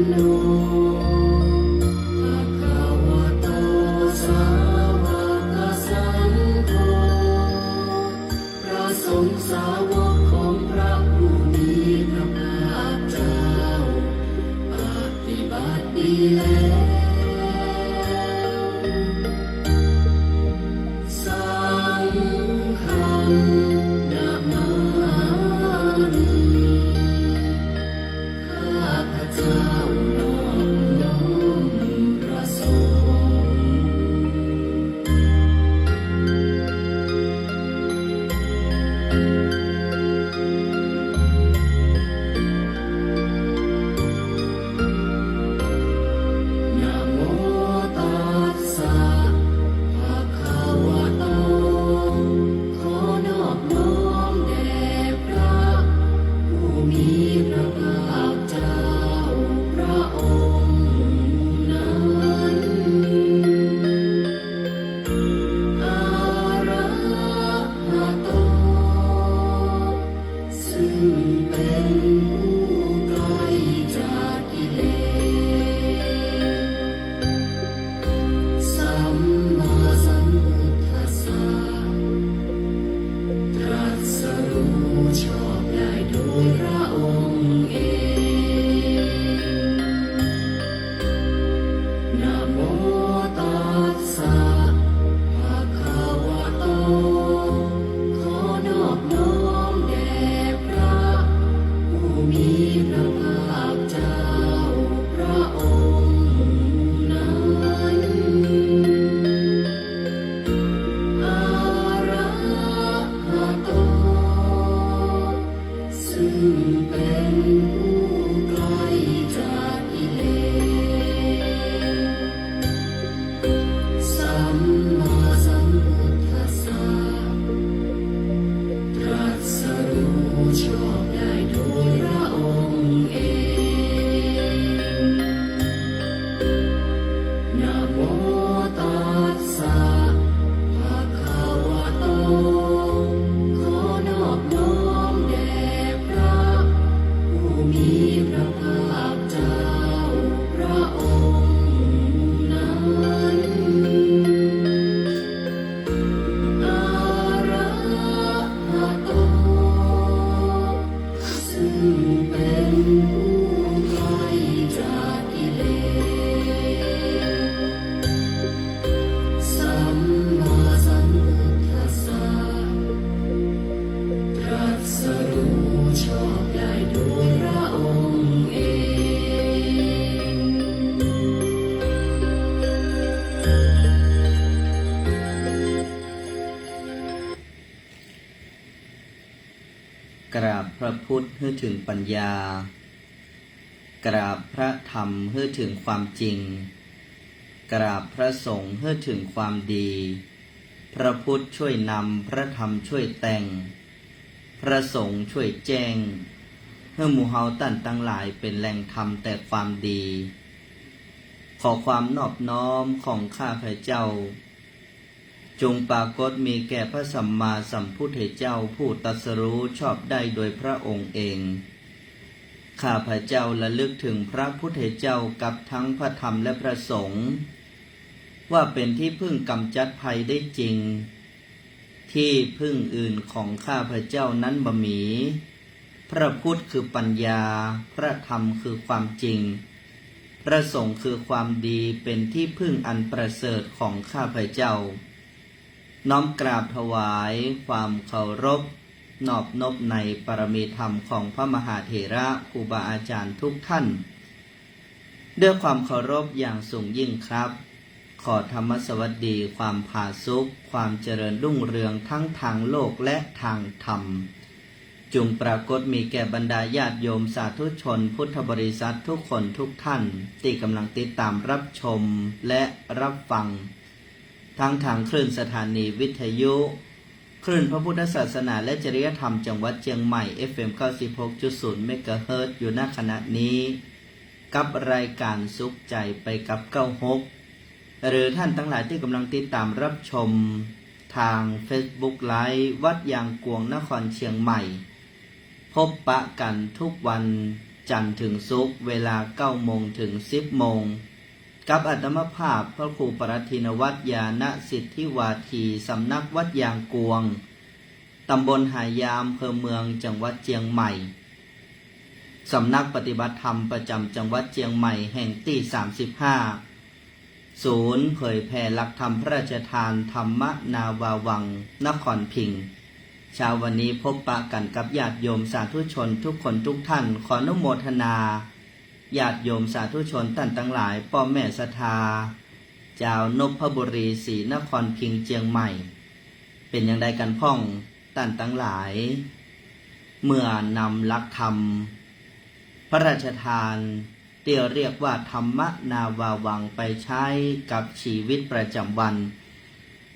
โนภะคะวะโตสาวกสังโฆพระสงฆ์สาวกของพระผู้มีพระภาคเจ้าปฏิบัติดีแล้วสังฆังนะมามิข้าพเจ้านอบน้อมพระสงฆ์นะโมตัสสะภะคะวะโตขอนอบน้อมแด่พระผู้มีพระภาคเจ้าพระองค์นั้นอะระหะโตซึ่งเป็นผู้ไกลจากกิเลสสัมมาสัมพุทธัสสะตรัสรู้ชอบได้โดยพระองค์เองนะโมตัสสะภะคะวะโตขอนอบน้อมแด่พระผู้มีพระภาคเจ้าพระองค์นั้นอะระหะโตซึ่งเป็นผู้ไกลจากกิเลสสัมมาสัมพุทธัสสะตรัสรู้ชอบได้โดยพระองค์เองนะโมตัสสะภะคะวะโตขอนอบน้อมแด่พระผู้มีพระภาคเจ้าพระองค์นั้นอะระหะโตซึ่งเป็นผู้ไกลจากกิเลสสัมมาสัมพุทธัสสะตรัสรู้ชอบได้โดยพระองค์เองกราบพระพุทธให้ถึงปัญญา กราบพระธรรมให้ถึงความจริง กราบพระสงฆ์ให้ถึงความดี พระพุทธช่วยนำพระธรรมช่วยแต่ง พระสงฆ์ช่วยแจ้งให้หมู่เฮาตั้นตั้งหลายเป็นแหล่งธรรมแต่ความดี ขอความนอบน้อมของข้าพเจ้า จงปรากฏมีแก่พระสัมมาสัมพุทธเจ้าผู้ตรัสรู้ชอบได้โดยพระองค์เอง ข้าพเจ้าระลึกถึงพระพุทธเจ้ากับทั้งพระธรรมและพระสงฆ์ว่าเป็นที่พึ่งกำจัดภัยได้จริง ที่พึ่งอื่นของข้าพเจ้านั้นบ่มี พระพุทธคือปัญญา พระธรรมคือความจริง พระสงฆ์คือความดีเป็นที่พึ่งอันประเสริฐของข้าพเจ้า น้อมกราบถวายความเคารพนอบนบในปรมีธรรมของพระมหาเถระครูบาอาจารย์ทุกท่านด้วยความเคารพอย่างสูงยิ่งครับ ขอธรรมสวัสดีความผาสุกความเจริญรุ่งเรืองทั้งทางโลกและทางธรรมจงปรากฏมีแก่บรรดาญาติโยมสาธุชนพุทธบริษัททุกคนทุกท่านที่กำลังติดตามรับชมและรับฟังทั้งทางคลื่นสถานีวิทยุคลื่นพระพุทธศาสนาและจริยธรรมจังหวัดเชียงใหม่ FM 96.0 เมกะเฮิรตซ์อยู่ณขณะนี้ กับรายการสุขใจไปกับ96หรือท่านทั้งหลายที่กำลังติดตามรับชมทาง Facebook ไลฟ์วัดยางกวงนครเชียงใหม่ พบปะกันทุกวัน จันทร์ถึงศุกร์เวลา 9 โมงถึง 10 โมงกับอาตมาภาพพระครูปรัตถินวัตรญาณสิทธิวาทีสำนักวัดยางกวงตำบลหายามอำเภอเมืองจังหวัดเชียงใหม่สำนักปฏิบัติธรรมประจำจังหวัดเชียงใหม่แห่งที่ 35 ศูนย์เผยแผ่หลักธรรมพระราชทานธรรมนาวาวังนครพิงค์เช้าวันนี้พบปะกันกับญาติโยมสาธุชนทุกคนทุกท่านขออนุโมทนาญาติโยมสาธุชนท่านทั้งหลายพ่อแม่ศรัทธาเจ้านพบุรีศรีนครพิงค์เชียงใหม่เป็นอย่างใดกันพ่องท่านทั้งหลายเมื่อนำหลักธรรมพระราชทานที่เรียกว่าธรรมนาวาวังไปใช้กับชีวิตประจำวัน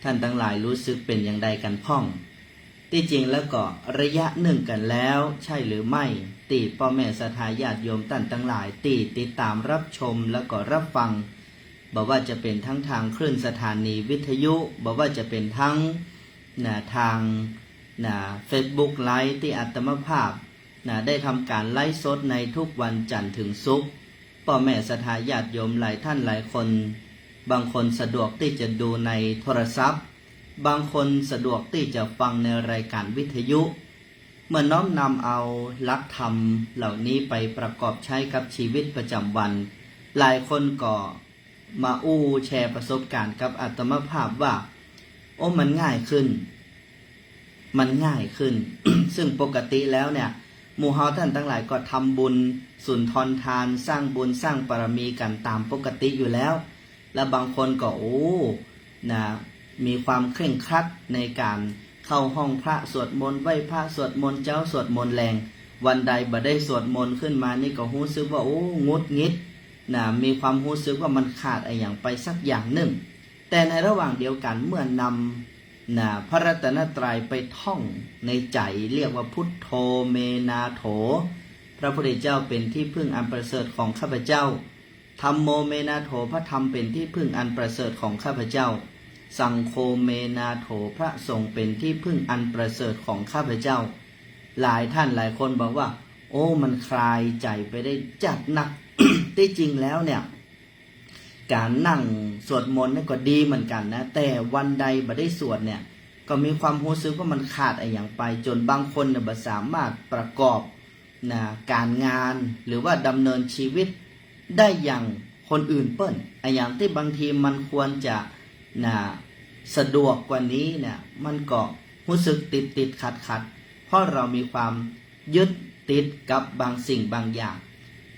ท่านทั้งหลายรู้สึกเป็นอย่างใดกันพ่องที่จริงแล้วก็ระยะหนึ่งกันแล้วใช่หรือไม่ตีพ่อแม่ศรัทธาญาติโยมท่านทั้งหลายตีติดตามรับชมแล้วก็รับฟังบอกว่าจะเป็นทั้งทางคลื่นสถานีวิทยุบอกว่าจะเป็นทั้งทางFacebook ไลฟ์ที่อาตมาภาพได้ทำการไลฟ์สดในทุกวันจันทร์ถึงศุกร์พ่อแม่ศรัทธาญาติโยมหลายท่านหลายคนบางคนสะดวกที่จะดูในโทรศัพท์บางคนสะดวกที่จะฟังในรายการวิทยุเมื่อน้อมนำเอาหลักธรรมเหล่านี้ไปประกอบใช้กับชีวิตประจำวันหลายคนก็มาแชร์ประสบการณ์กับอาตมาภาพว่ามันง่ายขึ้น ซึ่งปกติแล้วเนี่ยหมู่เฮาท่านทั้งหลายก็ทำบุญสุนทรทานสร้างบุญสร้างบารมีกันตามปกติอยู่แล้วและบางคนก็มีความเคร่งครัดในการเข้าห้องพระสวดมนต์ไหว้พระสวดมนต์เจ้าสวดมนต์แรงวันใดบ่ได้สวดมนต์ขึ้นมานี่ก็รู้สึกว่างุดงิดมีความรู้สึกว่ามันขาดอะไรอย่างไปสักอย่างหนึ่งแต่ในระหว่างเดียวกันเมื่อนำพระรัตนตรัยไปท่องในใจเรียกว่าพุทโธเมนาโถพระพุทธเจ้าเป็นที่พึ่งอันประเสริฐของข้าพเจ้าธัมโมเมนาโถพระธรรมเป็นที่พึ่งอันประเสริฐของข้าพเจ้าสังโฆเมนาโถพระสงฆ์เป็นที่พึ่งอันประเสริฐของข้าพเจ้าหลายท่านหลายคนบอกว่ามันคลายใจไปได้จัดหนัก ที่จริงแล้วเนี่ยการนั่งสวดมนต์นี่ก็ดีเหมือนกันนะแต่วันใดบ่ได้สวดเนี่ยก็มีความรู้สึกว่ามันขาดอะไรอย่างไปจนบางคนเนี่ยบ่สามารถประกอบการงานหรือว่าดำเนินชีวิตได้อย่างคนอื่นเปิ้นอย่างที่บางทีมันควรจะสะดวกกว่านี้เนี่ยมันก็รู้สึกติดขัดเพราะเรามีความยึดติดกับบางสิ่งบางอย่าง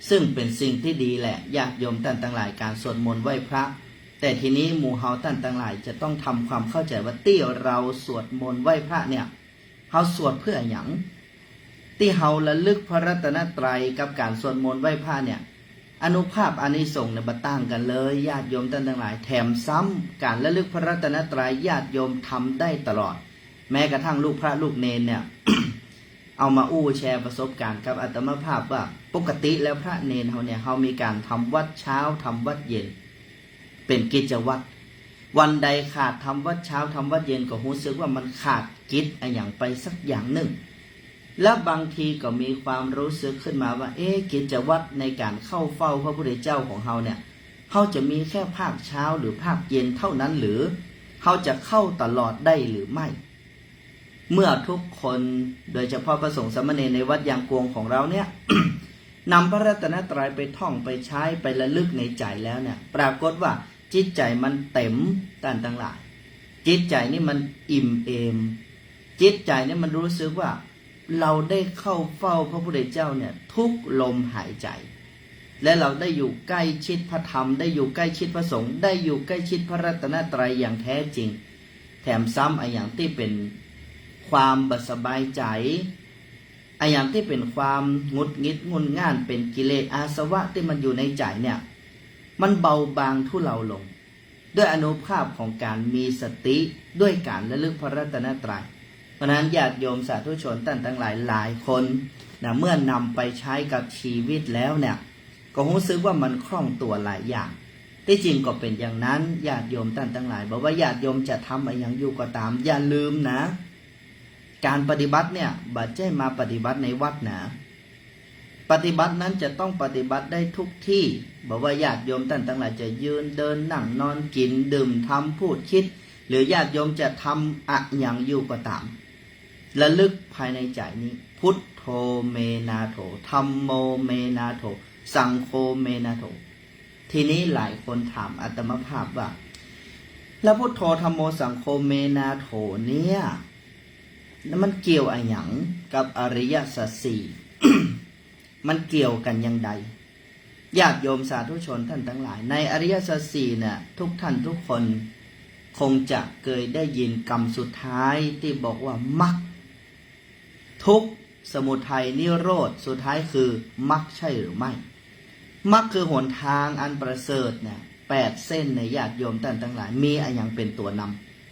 ซึ่งเป็นสิ่งที่ดีแหละญาติโยมท่านทั้งหลายการสวดมนต์ไหว้พระแต่ทีนี้หมู่เฮาท่านทั้งหลายจะต้องทำความเข้าใจว่าที่เราสวดมนต์ไหว้พระเนี่ยเฮาสวดเพื่อหยังที่เฮาระลึกพระรัตนตรัยกับการสวดมนต์ไหว้พระเนี่ยอานุภาพอานิสงส์เนี่ยบ่ต่างกันเลยญาติโยมท่านทั้งหลายแถมซ้ำการระลึกพระรัตนตรัยญาติโยมทำได้ตลอดแม้กระทั่งลูกพระลูกเนรเนี่ย เอามาแชร์ประสบการณ์กับอาตมาภาพว่าปกติแล้วพระเนรเฮามีการทำวัดเช้าทำวัดเย็นเป็นกิจวัตรวันใดขาดทำวัดเช้าทำวัดเย็นก็รู้สึกว่ามันขาดกิจอะไรอย่างไปสักอย่างหนึ่งและบางทีก็มีความรู้สึกขึ้นมาว่ากิจวัตรในการเข้าเฝ้าพระพุทธเจ้าของเฮาเนี่ยเฮาจะมีแค่ภาคเช้าหรือภาคเย็นเท่านั้นหรือเฮาจะเข้าตลอดได้หรือไม่เมื่อทุกคนโดยเฉพาะพระสงฆ์สามเณรในวัดยางกวงของเราเนี่ย นำพระรัตนตรัยไปท่องไปใช้ไประลึกในใจแล้วเนี่ยปรากฏว่าจิตใจมันเต็มท่านทั้งหลายจิตใจนี่มันอิ่มเอมจิตใจนี่มันรู้สึกว่าเราได้เข้าเฝ้าพระพุทธเจ้าเนี่ยทุกลมหายใจและเราได้อยู่ใกล้ชิดพระธรรมได้อยู่ใกล้ชิดพระสงฆ์ได้อยู่ใกล้ชิดพระรัตนตรัยอย่างแท้จริงแถมซ้ำอย่างที่เป็นความบ่สบายใจอย่างที่เป็นความงุดงิดงุนง่านเป็นกิเลสอาสวะที่มันอยู่ในใจเนี่ยมันเบาบางทุเลาลงด้วยอานุภาพของการมีสติด้วยการระลึกพระรัตนตรัยเพราะนั้นญาติโยมสาธุชนท่านทั้งหลายคนเมื่อนำไปใช้กับชีวิตแล้วเนี่ยก็รู้สึกว่ามันคล่องตัวหลายอย่างที่จริงก็เป็นอย่างนั้นญาติโยมท่านทั้งหลายบอกว่าญาติโยมจะทำอะไรอย่างอยู่ก็ตามอย่าลืมนะการปฏิบัติเนี่ยบัดใจมาปฏิบัติในวัดนะป ฏิบัตินั้นจะต้องปฏิบัติได้ทุกที่บอกว่าญาติโยมท่านทั้งหลายจะยืนเดินนั่งนอนกินดื่มทำพูดคิดหรือญาติโยมจะทำอะอย่างอยู่ก็ตามระลึกภายในใจนี้พุทโธเมนาโถธัมโมเมนาโถสังโฆเมนาโถทีนี้หลายคนถามอาตมาภาพว่าแล้วพุทโธธัมโมสังโฆเมนาโถเนี่ยมันเกี่ยวอะไรหยังกับอริยสัจสี่ มันเกี่ยวกันยังไงญาติโยมสาธุชนท่านทั้งหลายในอริยสัจสี่เนี่ยทุกท่านทุกคนคงจะเคยได้ยินคำสุดท้ายที่บอกว่ามรรคทุกข์สมุทัยนิโรธสุดท้ายคือมรรคใช่หรือไม่มรรคคือหนทางอันประเสริฐเนี่ย8 เส้นในญาติโยมท่านทั้งหลายมีอะไรอย่างเป็นตัวน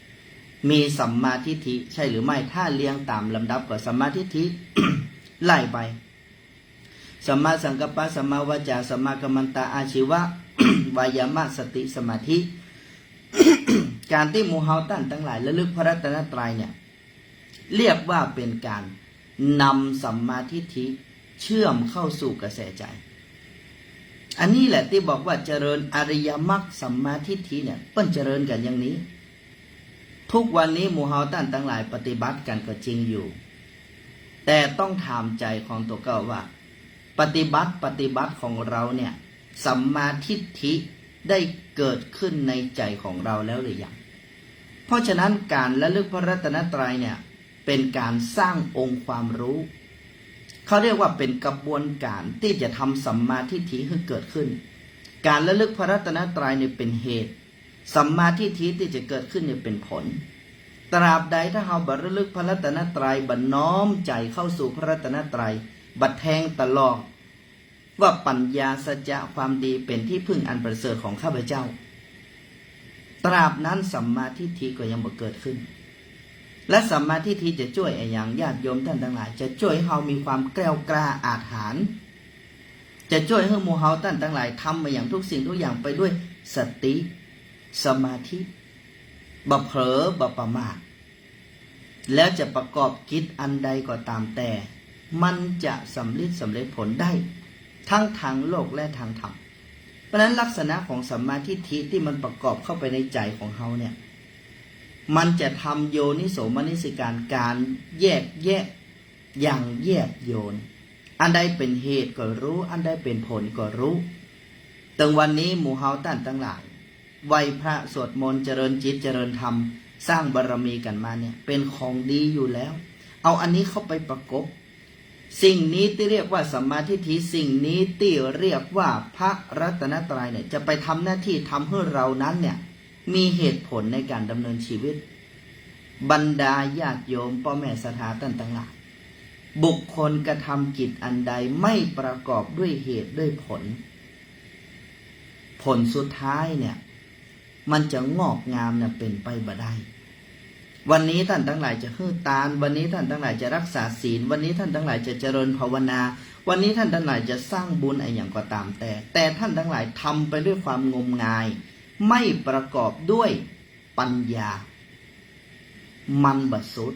ำมีสัมมาทิฏฐิใช่หรือไม่ถ้าเรียงตามลำดับก็สัมมาทิฏฐิ ไล่ไปสัมมาสังกัปปะสัมมาวาจาสัมมากัมมันตะอาชีวะ วายามะสติสมาธิ การที่หมู่เฮาท่านทั้งหลายระลึกพระรัตนตรัยเนี่ยเรียกว่าเป็นการนำสัมมาทิฏฐิเชื่อมเข้าสู่กระแสใจอันนี้แหละที่บอกว่าเจริญอริยมรรคสัมมาทิฏฐิเนี่ยเปิ้นเจริญกันอย่างนี้ทุกวันนี้หมู่เฮาท่านทั้งหลายปฏิบัติกันก็จริงอยู่แต่ต้องถามใจของตัวเก่าว่าปฏิบัติของเราเนี่ยสัมมาทิฏฐิได้เกิดขึ้นในใจของเราแล้วหรือยังเพราะฉะนั้นการระลึกพระรัตนตรัยเนี่ยเป็นการสร้างองค์ความรู้เขาเรียกว่าเป็นกระบวนการที่จะทำสัมมาทิฏฐิให้เกิดขึ้นการระลึกพระรัตนตรัยเนี่ยเป็นเหตุสัมมาทิฏฐิที่จะเกิดขึ้นเนี่ยเป็นผลตราบใดถ้าเราบัดระลึกพระรัตนตรัยบัดน้อมใจเข้าสู่พระรัตนตรัยบัดแทงตลอดว่าปัญญาสัจจะความดีเป็นที่พึ่งอันประเสริฐของข้าพเจ้าตราบนั้นสัมมาทิฏฐิก็ยังบ่เกิดขึ้นและสัมมาทิฏฐิจะช่วยอย่างญาติโยมท่านทั้งหลายจะช่วยให้เรามีความแกล้วกล้าอาถรรพ์จะช่วยให้หมู่เฮาท่านทั้งหลายทำมาอย่างทุกสิ่งทุกอย่างไปด้วยสติสมาธิบ่เผลอบ่ประมาทแล้วจะประกอบกิจอันใดก็ตามแต่มันจะสำเร็จผลได้ทั้งทางโลกและทางธรรมเพราะฉะนั้นลักษณะของสัมมาทิฏฐิที่มันประกอบเข้าไปในใจของเฮาเนี่ยมันจะทำโยนิโสมนสิการแยกแยะอย่างแยบโยนอันใดเป็นเหตุก็รู้อันใดเป็นผลก็รู้ตั้งวันนี้หมู่เฮาท่านทั้งหลายไหว้พระสวดมนต์เจริญจิตเจริญธรรมสร้างบารมีกันมาเนี่ยเป็นของดีอยู่แล้วเอาอันนี้เข้าไปประกบสิ่งนี้ที่เรียกว่าสัมมาทิฏฐิสิ่งนี้ที่เรียกว่าพระรัตนตรัยเนี่ยจะไปทำหน้าที่ทำให้เรานั้นเนี่ยมีเหตุผลในการดำเนินชีวิตบรรดาญาติโยมพ่อแม่ศรัทธาท่านทั้งหลายบุคคลกระทำกิจอันใดไม่ประกอบด้วยเหตุด้วยผลสุดท้ายเนี่ยมันจะงอกงามเนี่ยเป็นไปบ่ได้วันนี้ท่านทั้งหลายจะฮือตานวันนี้ท่านทั้งหลายจะรักษาศีลวันนี้ท่านทั้งหลายจะเจริญภาวนาวันนี้ท่านทั้งหลายจะสร้างบุญอะไรอย่างก็ตามแต่ท่านทั้งหลายทำไปด้วยความงมงายไม่ประกอบด้วยปัญญามันบัดสุด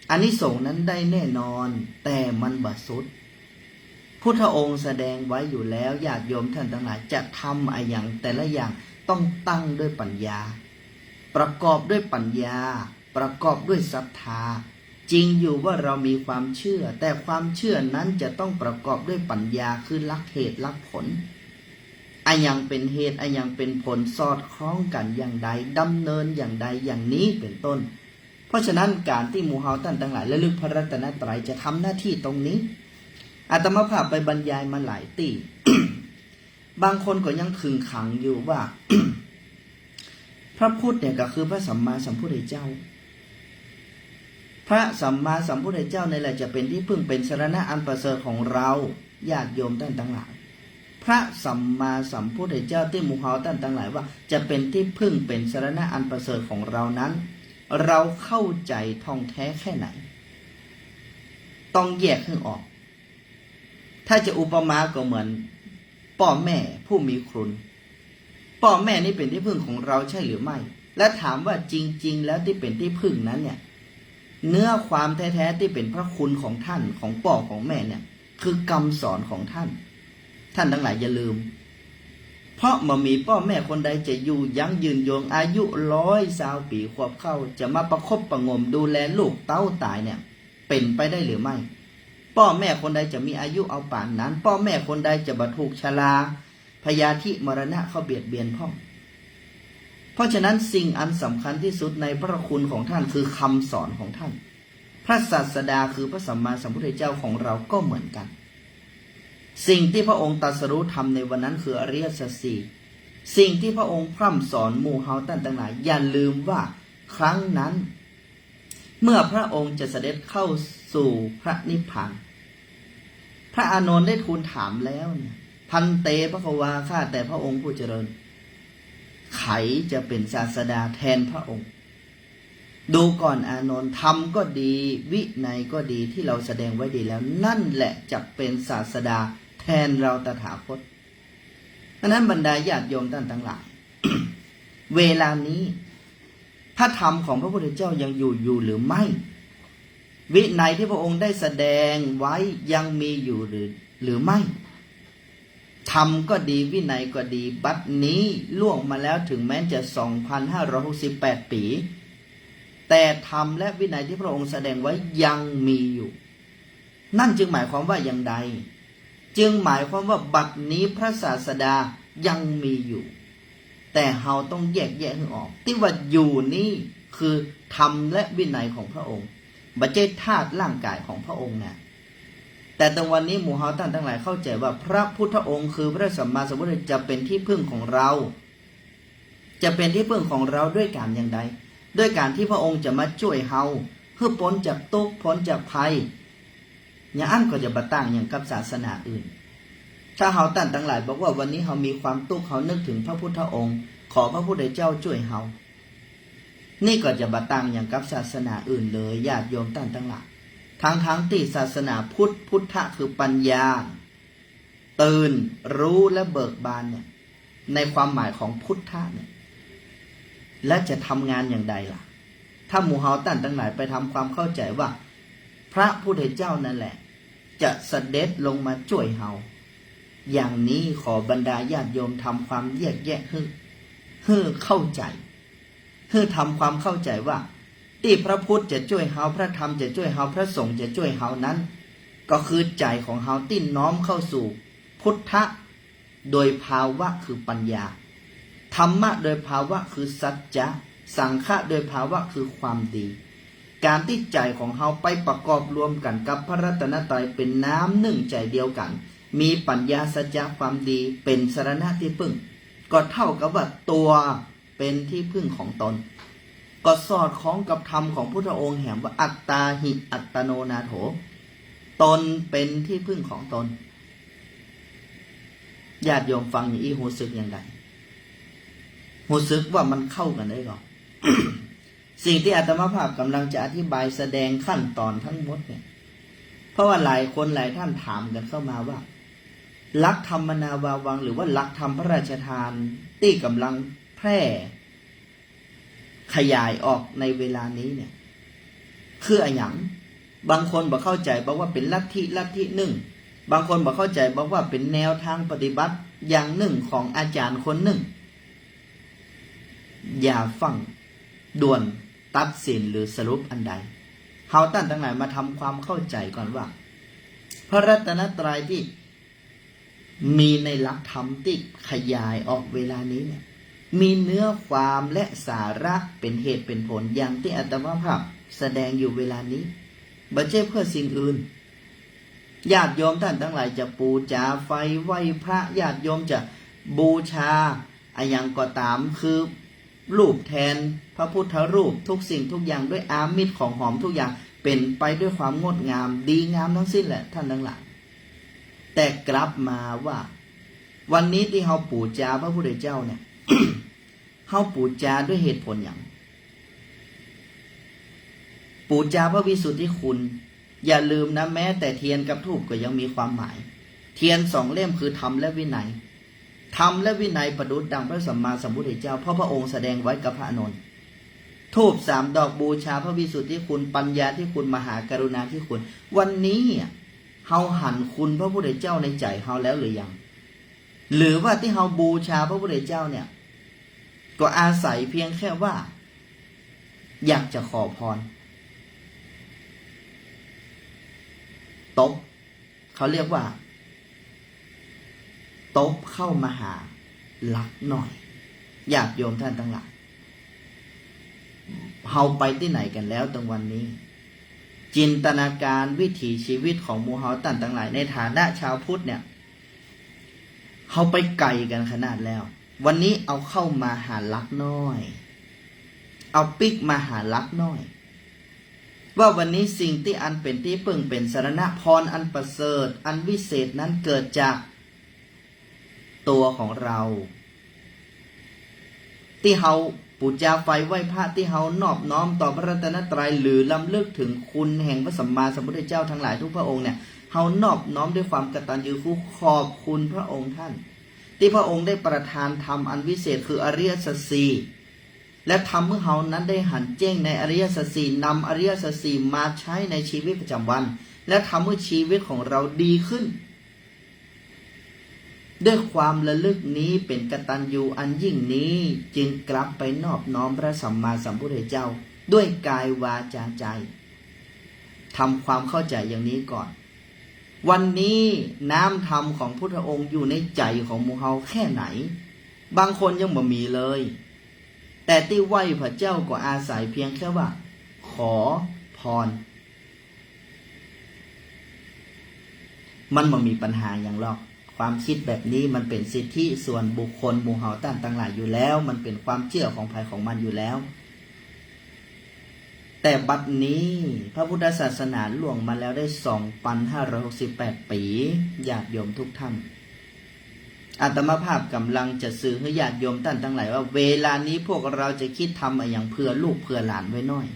อานิสงส์นั้นได้แน่นอนแต่มันบัดสุดพุทธองค์แสดงไว้อยู่แล้วญาติโยมท่านทั้งหลายจะทำอะไรอย่างแต่ละอย่างต้องตั้งด้วยปัญญาประกอบด้วยปัญญาประกอบด้วยศรัทธาจริงอยู่ว่าเรามีความเชื่อแต่ความเชื่อนั้นจะต้องประกอบด้วยปัญญาคือลักเหตุลักผลอันยังเป็นเหตุอันยังเป็นผลสอดคล้องกันอย่างใดดำเนินอย่างใดอย่างนี้เป็นต้นเพราะฉะนั้นการที่หมู่เฮาท่านทั้งหลายระลึกพระรัตนตรัยจะทำหน้าที่ตรงนี้อาตมาภาพไปบรรยายมาหลายตี บางคนก็ยังขึงขังอยู่ว่า พระพุทธเนี่ยก็คือพระสัมมาสัมพุทธเจ้าพระสัมมาสัมพุทธเจ้าในแหละจะเป็นที่พึ่งเป็นสรณะอันประเสริฐของเราญาติโยมท่านทั้งหลายพระสัมมาสัมพุทธเจ้าที่หมู่เฮาท่านทั้งหลายว่าจะเป็นที่พึ่งเป็นสรณะอันประเสริฐของเรานั้นเราเข้าใจท่องแท้แค่ไหนต้องแยกให้ออกถ้าจะอุปมาก็เหมือนพ่อแม่ผู้มีคุณพ่อแม่นี่เป็นที่พึ่งของเราใช่หรือไม่และถามว่าจริงๆแล้วที่เป็นที่พึ่งนั้นเนี่ยเนื้อความแท้ๆที่เป็นพระคุณของท่านของพ่อของแม่เนี่ย คือกำสอนของท่าน ท่านทั้งหลายอย่าลืม เพราะมามีพ่อแม่คนใดจะอยู่ยั้งยืนยงอายุ120 ปีขวบเข้าจะมาประคบประงมดูแลลูกเต้าตายเนี่ยเป็นไปได้หรือไม่พ่อแม่คนใดจะมีอายุเอาป่านนั้นพ่อแม่คนใดจะบรรทุกชราพยาธิมรณะเข้าเบียดเบียนพ่อเพราะฉะนั้นสิ่งอันสำคัญที่สุดในพระคุณของท่านคือคำสอนของท่านพระศาสดาคือพระสัมมาสัมพุทธเจ้าของเราก็เหมือนกันสิ่งที่พระองค์ตรัสรู้ทำในวันนั้นคืออริยสัจสี่สิ่งที่พระองค์พร่ำสอนหมู่เฮาท่านทั้งหลายอย่าลืมว่าครั้งนั้นเมื่อพระองค์จะเสด็จเข้าสู่พระนิพพานพระอานนท์ได้ทูลถามแล้วเนี่ยพันเตภควาข้าแต่พระองค์ผู้เจริญไขจะเป็นศาสดาแทนพระองค์ดูก่อนอานนท์ธรรมก็ดีวินัยก็ดีที่เราแสดงไว้ดีแล้วนั่นแหละจะเป็นศาสดาแทนเราตถาคตดังนั้นบรรดาญาติโยมท่านทั้งหลาย เวลานี้พระธรรมของพระพุทธเจ้ายังอยู่หรือไม่วินัยที่พระองค์ได้แสดงไว้ยังมีอยู่หรือไม่ธรรมก็ดีวินัยก็ดีบัดนี้ล่วงมาแล้วถึงแม้จะ 2,568 ปีแต่ธรรมและวินัยที่พระองค์แสดงไว้ยังมีอยู่นั่นจึงหมายความว่าอย่างใดจึงหมายความว่าบัดนี้พระศาสดายังมีอยู่แต่เราต้องแยกให้ออกที่ว่าอยู่นี่คือธรรมและวินัยของพระองค์บัจเจธาตุร่างกายของพระองค์นะแต่ตรงวันนี้หมู่เฮาท่านทั้งหลายเข้าใจว่าพระพุทธองค์คือพระสัมมาสัมพุทธเจ้าจะเป็นที่พึ่งของเราจะเป็นที่พึ่งของเราด้วยการอย่างใดด้วยการที่พระองค์จะมาช่วยเฮาเพื่อพ้นจากทุกข์พ้นจากภัยอย่างอันก็จะบะตั้งอย่างกับศาสนาอื่นถ้าเฮาท่านทั้งหลายบอกว่าวันนี้เฮามีความทุกข์เฮานึกถึงพระพุทธองค์ขอพระพุทธเจ้าช่วยเฮานี่ก็จะบะตั้งอย่างกับศาสนาอื่นเลยญาติโยมท่านทั้งหลายทั้งที่ศาสนาพุทธะคือปัญญาตื่นรู้และเบิกบานเนี่ยในความหมายของพุทธะเนี่ยและจะทำงานอย่างใดล่ะถ้าหมู่เฮาท่านทั้งหลายไปทำความเข้าใจว่าพระพุทธเจ้านั่นแหละจะเสด็จลงมาช่วยเฮาอย่างนี้ขอบรรดาญาติโยมทำความแยกแยะให้เข้าใจให้ทำความเข้าใจว่าที่พระพุทธจะช่วยเฮาพระธรรมจะช่วยเฮาพระสงฆ์จะช่วยเฮานั้นก็คือใจของเฮาที่น้อมเข้าสู่พุทธะโดยภาวะคือปัญญาธรรมะโดยภาวะคือสัจจะสังฆะโดยภาวะคือความดีการที่ใจของเฮาไปประกอบรวมกันกับพระรัตนตรัยเป็นน้ำหนึ่งใจเดียวกันมีปัญญาสัจจะความดีเป็นสรณะที่พึ่งก็เท่ากับว่าตัวเป็นที่พึ่งของตนก็สอดคล้องกับธรรมของพุทธองค์แห่งว่าอัตตาหิอัตโนนาโถตนเป็นที่พึ่งของตนญาติโยมฟังอย่างนี้หูสึกอย่างไรหูสึกว่ามันเข้ากันได้หรอ สิ่งที่อาตมาภาพกำลังจะอธิบายแสดงขั้นตอนทั้งหมดเนี่ยเพราะว่าหลายคนหลายท่านถามกันเข้ามาว่าหลักธรรมนาวาวังหรือว่าหลักธรรมพระราชทานที่กำลังแพร่ขยายออกในเวลานี้เนี่ยคืออะไรอย่างบางคนบอกเข้าใจบอกว่าเป็นลัทธิหนึ่งบางคนบอกเข้าใจบอกว่าเป็นแนวทางปฏิบัติอย่างหนึ่งของอาจารย์คนหนึ่งอย่าฟังด่วนตัดสินหรือสรุปอันใดเฮาท่านทั้งหลายมาทำความเข้าใจก่อนว่าพระรัตนตรัยที่มีในหลักธรรมที่ขยายออกเวลานี้เนี่ยมีเนื้อความและสาระเป็นเหตุเป็นผลอย่างที่อาตมาภาพแสดงอยู่เวลานี้บ่ใช่เพื่อสิ่งอื่นญาติโยมท่านทั้งหลายจะปูจาไฟไหว้พระญาติโยมจะบูชาอะไรอย่างก็ตามคือรูปแทนพระพุทธรูปทุกสิ่งทุกอย่างด้วยอามิตรของหอมทุกอย่างเป็นไปด้วยความงดงามดีงามทั้งสิ้นแหละท่านทั้งหลายแต่กลับมาว่าวันนี้ที่เฮาปูจาพระพุทธเจ้าเนี่ย เฮาปูจาด้วยเหตุผลอย่างปูจาพระวิสุทธิคุณอย่าลืมนะแม้แต่เทียนกับธูปก็ยังมีความหมายเทียน2 เล่มคือธรรมและวินัยธรรมและวินัยประดุจดังพระสัมมาสัมพุทธเจ้าเพราะพระองค์แสดงไว้กับพระอานนท์ธูป3 ดอกบูชาพระวิสุทธิคุณปัญญาที่คุณมหากรุณาที่คุณวันนี้ เฮาหันคุณพระพุทธเจ้าในใจเฮาแล้วหรือยังหรือว่าที่เฮาบูชาพระพุทธเจ้าเนี่ยก็อาศัยเพียงแค่ว่าอยากจะขอพรตบเขาเรียกว่าตบเข้ามาหาลักหน่อยญาติโยมท่านทั้งหลายเฮาไปที่ไหนกันแล้วตรงวันนี้จินตนาการวิถีชีวิตของหมู่เฮาท่านทั้งหลายในฐานะชาวพุทธเนี่ยเฮาไปไกลกันขนาดแล้ววันนี้เอาเข้ามาหาลักน้อยเอาปิกมาหาลักน้อยว่าวันนี้สิ่งที่อันเป็นที่พึ่งเป็นสรณะพรอันประเสริฐอันวิเศษนั้นเกิดจากตัวของเราที่เฮาปูชาไฟไหว้พระที่เฮานอบน้อมต่อพระรัตนตรัยหรือลำลึกถึงคุณแห่งพระสัมมาสัมพุทธเจ้าทั้งหลายทุกพระองค์เนี่ยเฮานอบน้อมด้วยความกตัญญูรู้ขอบคุณพระองค์ท่านที่พระองค์ได้ประทานธรรมอันวิเศษคืออริยสัจสี่และทำเมื่อเฮานั้นได้หันแจ้งในอริยสัจสี่นำอริยสัจสี่มาใช้ในชีวิตประจำวันและทำให้ชีวิตของเราดีขึ้นด้วยความระลึกนี้เป็นกตัญญูอันยิ่งนี้จึงกลับไปนอบน้อมพระสัมมาสัมพุทธเจ้าด้วยกายวาจาใจทำความเข้าใจอย่างนี้ก่อนวันนี้น้ำธรรมของพุทธองค์อยู่ในใจของหมู่เฮาแค่ไหนบางคนยังบ่มีเลยแต่ที่ไหว้พระเจ้าก็อาศัยเพียงแค่ว่าขอพรมันบ่มีปัญหาอย่างหรอกความคิดแบบนี้มันเป็นสิทธิส่วนบุคคลหมู่เฮาต่างหลายอยู่แล้วมันเป็นความเชื่อของภายของมันอยู่แล้วแต่บัดนี้พระพุทธศาสนาล่วงมาแล้วได้ 2,568 ปีญาติโยมทุกท่านอาตมาภาพกำลังจะสื่อให้ญาติโยมท่านทั้งหลายว่าเวลานี้พวกเราจะคิดทำอย่างเพื่อลูกเพื่อหลานไว้หน่อย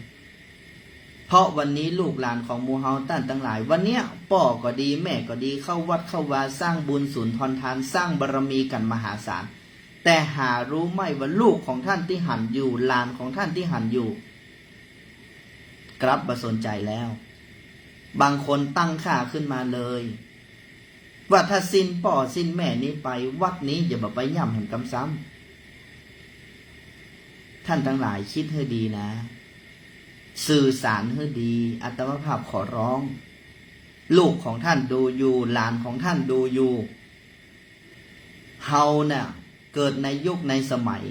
เพราะวันนี้ลูกหลานของหมู่เฮาท่านทั้งหลายวันเนี้ยพ่อก็ดีแม่ก็ดีเข้าวัดเข้าวาสร้างบุญสุนทรทานสร้างบารมีกันมหาศาลแต่หารู้ไหมว่าลูกของท่านที่หันอยู่หลานของท่านที่หันอยู่กลับมาสนใจแล้วบางคนตั้งค่าขึ้นมาเลยว่าถ้าสิ้นพ่อสิ้นแม่นี้ไปวัดนี้อย่ามาไปย่ำเห็นกำซ้ำท่านทั้งหลายคิดให้ดีนะสื่อสารให้ดีอาตมาภาพขอร้องลูกของท่านดูอยู่หลานของท่านดูอยู่เฮาเนี่ยเกิดในยุคในสมัย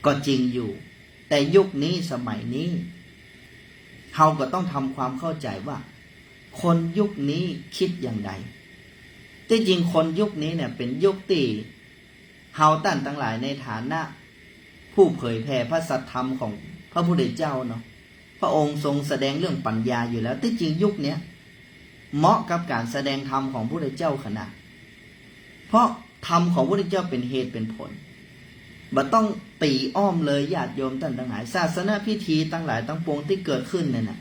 ก็จริงอยู่แต่ยุคนี้สมัยนี้เฮาก็ต้องทำความเข้าใจว่าคนยุคนี้คิดอย่างไรที่จริงคนยุคนี้เนี่ยเป็นยุคที่เฮาท่านทั้งหลายในฐานะผู้เผยแผ่พระสัทธรรมของพระพุทธเจ้าเนาะพระองค์ทรงแสดงเรื่องปัญญาอยู่แล้วที่จริงยุคนี้เหมาะกับการแสดงธรรมของพระพุทธเจ้าขนาดเพราะธรรมของพระพุทธเจ้าเป็นเหตุเป็นผลบ่ต้องตีอ้อมเลยญาติโยมท่านทั้งหลายศาสนาพิธีทั้งหลายทั้งปวงที่เกิดขึ้นเนี่ยนะ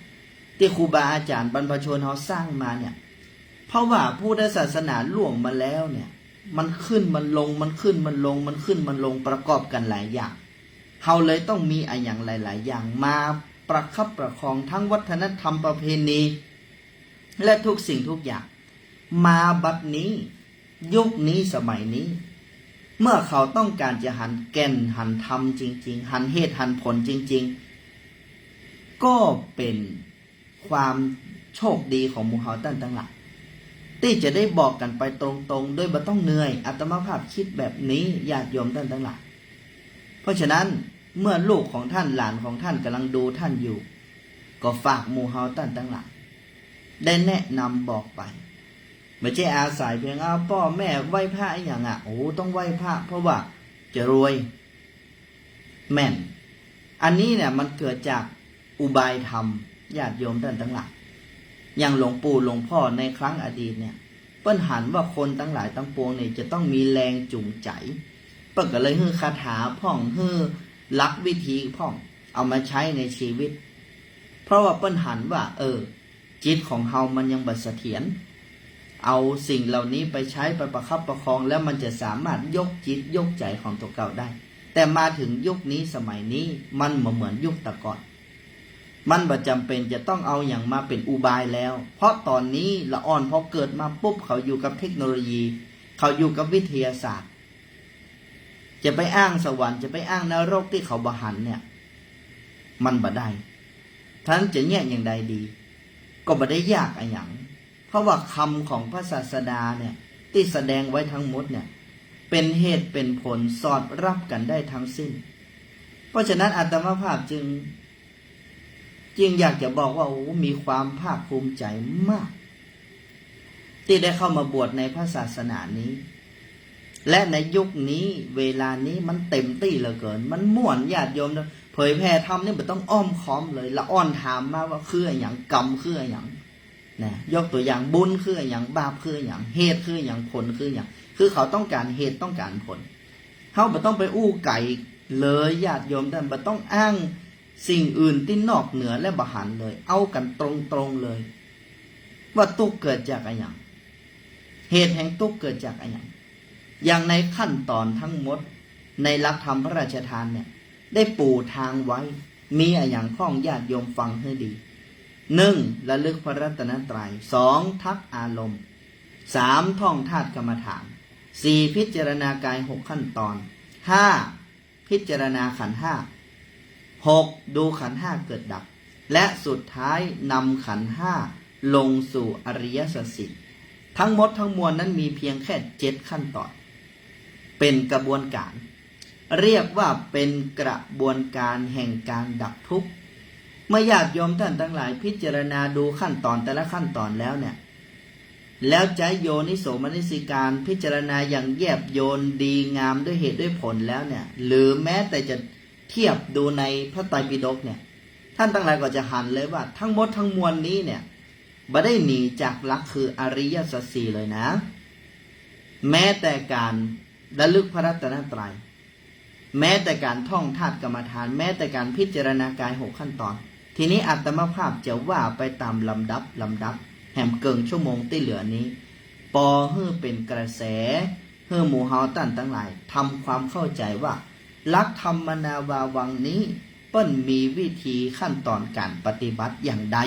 ที่ครูบาอาจารย์บรรพชนเขาสร้างมาเนี่ยเพราะว่าพุทธศาสนาล่วงมาแล้วเนี่ยมันขึ้นมันลงมันขึ้นมันลงมันขึ้นมันลงประกอบกันหลายอย่างเขาเลยต้องมีอะไรอย่างหลายๆอย่างมาประคับประคองทั้งวัฒนธรรมประเพณีและทุกสิ่งทุกอย่างมาบัดนี้ยุคนี้สมัยนี้เมื่อเขาต้องการจะหันแก่นหันธรรมจริงๆหันเหตุหันผลจริงๆก็เป็นความโชคดีของหมู่เฮาท่านทั้งหลายที่จะได้บอกกันไปตรงๆโดยบ่ต้องเหนื่อยอาตมาภาพคิดแบบนี้ญาติโยมท่านทั้งหลายเพราะฉะนั้นเมื่อลูกของท่านหลานของท่านกำลังดูท่านอยู่ก็ฝากหมู่เฮาท่านทั้งหลายได้แนะนำบอกไปไม่ใช่อาศัยเพียงพ่อแม่ไหว้พระอย่างต้องไหว้พระเพราะว่าจะรวยแม่นอันนี้เนี่ยมันเกิดจากอุบายธรรมญาติโยมท่านทั้งหลายอย่างหลวงปู่หลวงพ่อในครั้งอดีตเนี่ยเปิ้นหันว่าคนทั้งหลายทั้งปวงเนี่ยจะต้องมีแรงจูงใจเปิ้นก็เลยฮื้อคาถาพ่องฮื้อลักวิธีพ่องเอามาใช้ในชีวิตเพราะว่าเปิ้นหันว่าจิตของเฮามันยังบ่เสถียรเอาสิ่งเหล่านี้ไปใช้ไปประคับประคองแล้วมันจะสามารถยกจิตยกใจของตัวเก่าได้แต่มาถึงยุคนี้สมัยนี้มันเหมือนยุคแต่ก่อน มันบ่จำเป็นจะต้องเอาอย่างมาเป็นอุบายแล้ว เพราะตอนนี้ละอ่อนพอเกิดมาปุ๊บเขาอยู่กับเทคโนโลยี เขาอยู่กับวิทยาศาสตร์ จะไปอ้างสวรรค์จะไปอ้างนรกที่เขาบหันเนี่ยมันบ่ได้ท่านจะแยกอย่างใดดีก็บ่ได้ยากอะไรอย่างเพราะว่าคำของพระศาสดาเนี่ยที่แสดงไว้ทั้งหมดเนี่ยเป็นเหตุเป็นผลสอดรับกันได้ทั้งสิ้นเพราะฉะนั้นอาตมาภาพจึงอยากจะบอกว่าโอ้มีความภาคภูมิใจมากที่ได้เข้ามาบวชในพระศาสนานี้และในยุคนี้เวลานี้มันเต็มที่เหลือเกินมันม่วนญาติโยมเผยแผ่ธรรมนี่มันต้องอ้อมค้อมเลยละอ่อนถามมาว่าคืออย่างกรรมคืออย่างนะยกตัวอย่างบุญคืออย่างบาปคืออย่างเหตุคืออย่างผลคืออย่างคือเขาต้องการเหตุต้องการผลเขาไม่ต้องไปอู้ไก่เลยญาติโยมท่านไม่ต้องอ้างสิ่งอื่นที่นอกเหนือและบหันเลยเอากันตรงๆเลยว่าทุกข์เกิดจากอะไรอย่างเหตุแห่งทุกข์เกิดจากอะไรอย่างในขั้นตอนทั้งหมดในหลักธรรมพระราชทานเนี่ยได้ปูทางไว้มีอะไรอย่างข้องญาติโยมฟังให้ดี 1. ระลึกพระรัตนตรัย 2. ทักอารมณ์ 3. ท่องธาตุกรรมฐาน 4. พิจารณากาย6ขั้นตอน 5. พิจารณาขันธ์5 6. ดูขันธ์5เกิดดับและสุดท้ายนำขันธ์5ลงสู่อริยสัจสี่ทั้งหมดทั้งมวลนั้นมีเพียงแค่7ขั้นตอนเป็นกระบวนการเรียกว่าเป็นกระบวนการแห่งการดับทุกข์เมื่อญาติโยมท่านทั้งหลายพิจารณาดูขั้นตอนแต่ละขั้นตอนแล้วเนี่ยแล้วใจโยนิโสมนสิการพิจารณาอย่างแยบโยนดีงามด้วยเหตุด้วยผลแล้วเนี่ยหรือแม้แต่จะเทียบดูในพระไตรปิฎกเนี่ยท่านทั้งหลายก็จะหันเลยว่าทั้งหมดทั้งมวลนี้เนี่ยบ่ได้หนีจากหลักคืออริยสัจสี่เลยนะแม้แต่การระลึกพระรัตนตรัยแม้แต่การท่องธาตุกรรมฐานแม้แต่การพิจารณากาย6ขั้นตอนทีนี้อาตมาภาพจะว่าไปตามลำดับแห่มเกิงชั่วโมงที่เหลือนี้ปอเฮือเป็นกระแสเฮือหมู่เฮาตั้นทั้งหลายทำความเข้าใจว่าหลักธรรมนาวาวังนี้เปิ้นมีวิธีขั้นตอนการปฏิบัติอย่างใด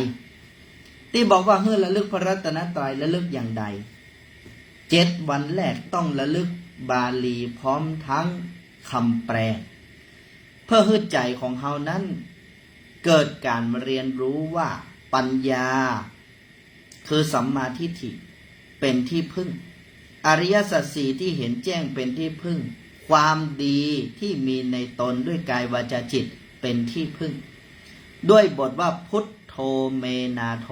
ที่บอกว่าเฮือระลึกพระรัตนตรัยระลึกอย่างใด7 วันแรกต้องระลึกบาลีพร้อมทั้งคำแปลเพื่อให้ใจของเฮานั้นเกิดการเรียนรู้ว่าปัญญาคือสัมมาทิฏฐิเป็นที่พึ่งอริยสัจสี่ที่เห็นแจ้งเป็นที่พึ่งความดีที่มีในตนด้วยกายวาจาจิตเป็นที่พึ่งด้วยบทว่าพุทโธเมนาโถ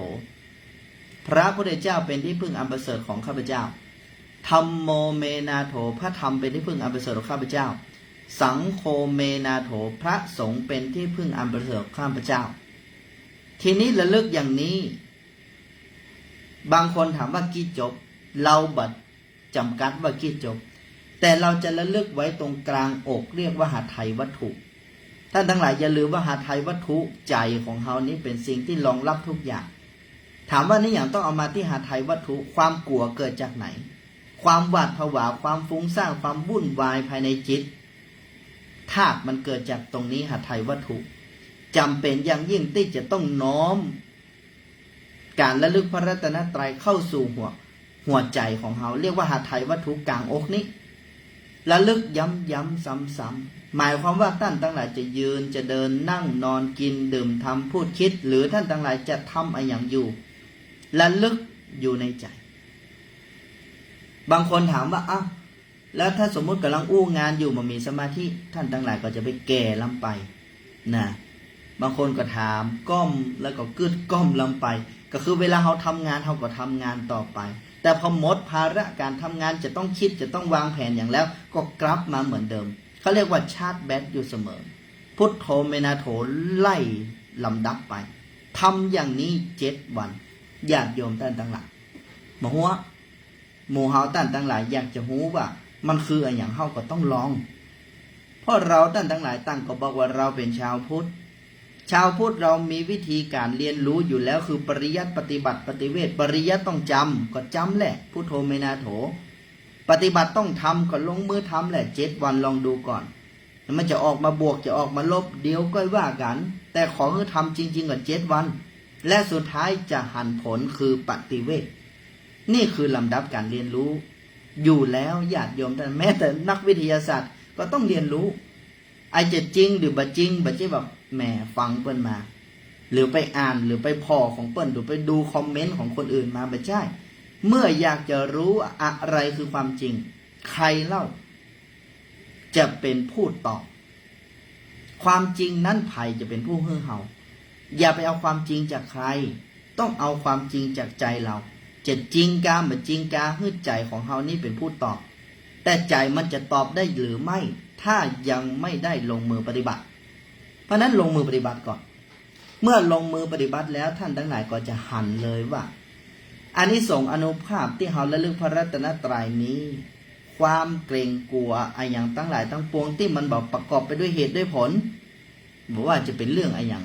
พระพุทธเจ้าเป็นที่พึ่งอันประเสริฐของข้าพเจ้าธัมโมเมนาโถพระธรรมเป็นที่พึ่งอันประเสริฐของข้าพเจ้าสังโฆเมนาโถพระสงฆ์เป็นที่พึ่งอันประเสริฐของข้าพเจ้าทีนี้ระลึกอย่างนี้บางคนถามว่ากี่จบเราบัดจำกัดว่ากี่จบแต่เราจะระลึกไว้ตรงกลางอกเรียกว่าหทัยวัตถุท่านทั้งหลายอย่าลืมว่าหทัยวัตถุใจของเฮานี้เป็นสิ่งที่รองรับทุกอย่างถามว่านี่อย่างต้องเอามาที่หทัยวัตถุความกลัวเกิดจากไหนความหวาดผวาความฟุ้งซ่านความวุ่นวายภายในจิตธาตุมันเกิดจากตรงนี้หทัยวัตถุจำเป็นอย่างยิ่งที่จะต้องน้อมการระลึกพระรัตนตรัยเข้าสู่หัวใจของเฮาเรียกว่าหทัยวัตถุกลางอกนี้ระลึกย้ำซ้ำๆหมายความว่าท่านทั้งหลายจะยืนจะเดินนั่งนอนกินดื่มทำพูดคิดหรือท่านทั้งหลายจะทำอะไรอย่างอยู่ระลึกอยู่ในใจบางคนถามว่าอ้าวแล้วถ้าสมมุติกำลังอู้งานอยู่มันมีสมาธิท่านทั้งหลายก็จะไปแก่ลำไปนะบางคนก็ถามก้มแล้วก็กึดก้มลำไปก็คือเวลาเขาทำงานเขาก็ทำงานต่อไปแต่พอหมดภาระการทำงานจะต้องคิดจะต้องวางแผนอย่างแล้วก็กลับมาเหมือนเดิมเขาเรียกว่าชาร์จแบตอยู่เสมอพุทโธเมนาโถไล่ลำดับไปทำอย่างนี้7 วันญาติโยมท่านทั้งหลายมาหัวหมู่เฮาท่านทั้งหลายอยากจะรู้ว่ามันคืออะไรอย่างเฮาก็ต้องลองเพราะเราท่านทั้งหลายตั้งก็บอกว่าเราเป็นชาวพุทธเรามีวิธีการเรียนรู้อยู่แล้วคือปริยัติปฏิบัติปฏิเวทปริยัติต้องจำก็จำแหละพุทโธเมนาโถปฏิบัติต้องทำก็ลงมือทำแหละ7 วันลองดูก่อน มันจะออกมาบวกจะออกมาลบเดี๋ยวก็ว่ากัน แต่ขอให้ทำจริงๆกับ7 วันและสุดท้ายจะหันผลคือปฏิเวทนี่คือลำดับการเรียนรู้อยู่แล้วญาติโยมแต่แม้แต่นักวิทยาศาสตร์ก็ต้องเรียนรู้ไอ้จะจริงหรือบ่จริงบ่ใช่แบบแหมฟังเปิ้นมาหรือไปอ่านหรือไปพอของเปิ้นหรือไปดูคอมเมนต์ของคนอื่นมาบ่ใช่เมื่ออยากจะรู้อะไรคือความจริงใครเล่าจะเป็นผู้ตอบความจริงนั้นไผจะเป็นผู้ฮื้อเฮาอย่าไปเอาความจริงจากใครต้องเอาความจริงจากใจเราจะจริงกาบ่จริงกาฮื้อใจของเฮานี่เป็นผู้ตอบแต่ใจมันจะตอบได้หรือไม่ถ้ายังไม่ได้ลงมือปฏิบัติเพราะนั้นลงมือปฏิบัติก่อนเมื่อลงมือปฏิบัติแล้วท่านทั้งหลายก็จะหันเลยว่าอานิสงส์อานุภาพที่เฮาระลึกพระรัตนตรัยนี้ความเกรงกลัวอะไรอย่างทั้งหลายทั้งปวงที่มันบอกประกอบไปด้วยเหตุด้วยผลบอกว่าจะเป็นเรื่องอะไรอย่าง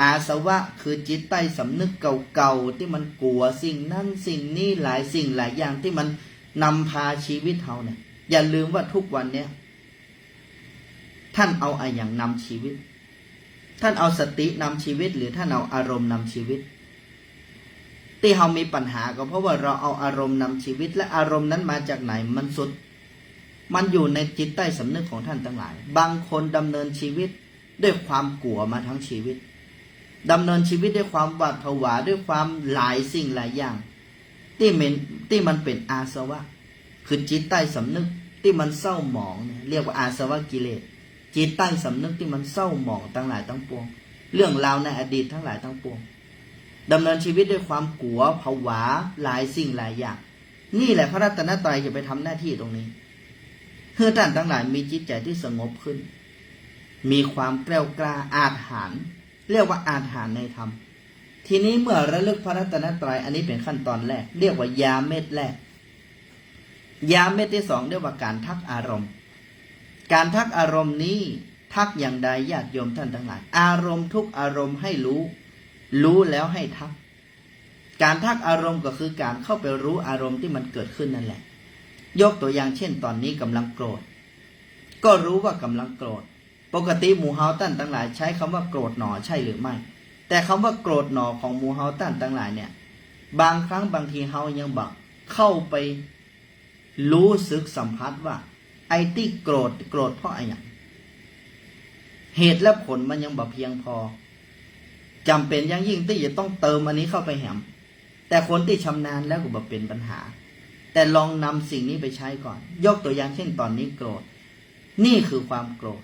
อาสวะคือจิตใต้สำนึกเก่าๆที่มันกลัวสิ่งนั้นสิ่งนี้หลายสิ่งหลายอย่างที่มันนำพาชีวิตเฮาเนี่ยอย่าลืมว่าทุกวันเนี้ยท่านเอาอะไรอย่างนำชีวิตท่านเอาสตินำชีวิตหรือท่านเอาอารมณ์นำชีวิตที่เรามีปัญหาก็เพราะว่าเราเอาอารมณ์นำชีวิตและอารมณ์นั้นมาจากไหนมันสุดมันอยู่ในจิตใต้สำนึกของท่านทั้งหลายบางคนดำเนินชีวิตด้วยความกลัวมาทั้งชีวิตดำเนินชีวิตด้วยความหวาดผวาด้วยความหลายสิ่งหลายอย่างที่มันเป็นอาสวะคือจิตใต้สำนึกที่มันเศร้าหมองเรียกว่าอาสวะกิเลสจิตใต้สำนึกที่มันเศร้าหมองทั้งหลายทั้งปวงเรื่องราวในอดีตทั้งหลายทั้งปวงดำเนินชีวิตด้วยความกลัวผวาหลายสิ่งหลายอย่างนี่แหละพระรัตนตรัยจะไปทำหน้าที่ตรงนี้เพื่อท่านทั้งหลายมีจิตใจที่สงบขึ้นมีความแกล้วกล้าอาถรรพ์เรียกว่าอาถรรพ์ในธรรมทีนี้เมื่อระลึกพระรัตนตรัยอันนี้เป็นขั้นตอนแรกเรียกว่ายาเม็ดแรกยาเม็ดที่สองเรียกว่าการทักอารมณ์การทักอารมณ์นี้ทักอย่างใดญาติโยมท่านทั้งหลายอารมณ์ทุกอารมณ์ให้รู้แล้วให้ทักการทักอารมณ์ก็คือการเข้าไปรู้อารมณ์ที่มันเกิดขึ้นนั่นแหละยกตัวอย่างเช่นตอนนี้กำลังโกรธก็รู้ว่ากำลังโกรธปกติหมู่เฮาท่านทั้งหลายใช้คำว่าโกรธหนอใช่หรือไม่แต่คำว่าโกรธหนอของหมู่เฮาท่านทั้งหลายเนี่ยบางครั้งบางทีเฮายังบอกเข้าไปรู้สึกสัมผัสว่าไอ้ที่โกรธเพราะอะไรอย่างเหตุและผลมันยังบ่เพียงพอจำเป็นอย่างยิ่งที่จะต้องเติมอันนี้เข้าไปแหมแต่คนที่ชำนาญแล้วก็บ่เป็นปัญหาแต่ลองนำสิ่งนี้ไปใช้ก่อนยกตัวอย่างเช่นตอนนี้โกรธนี่คือความโกรธ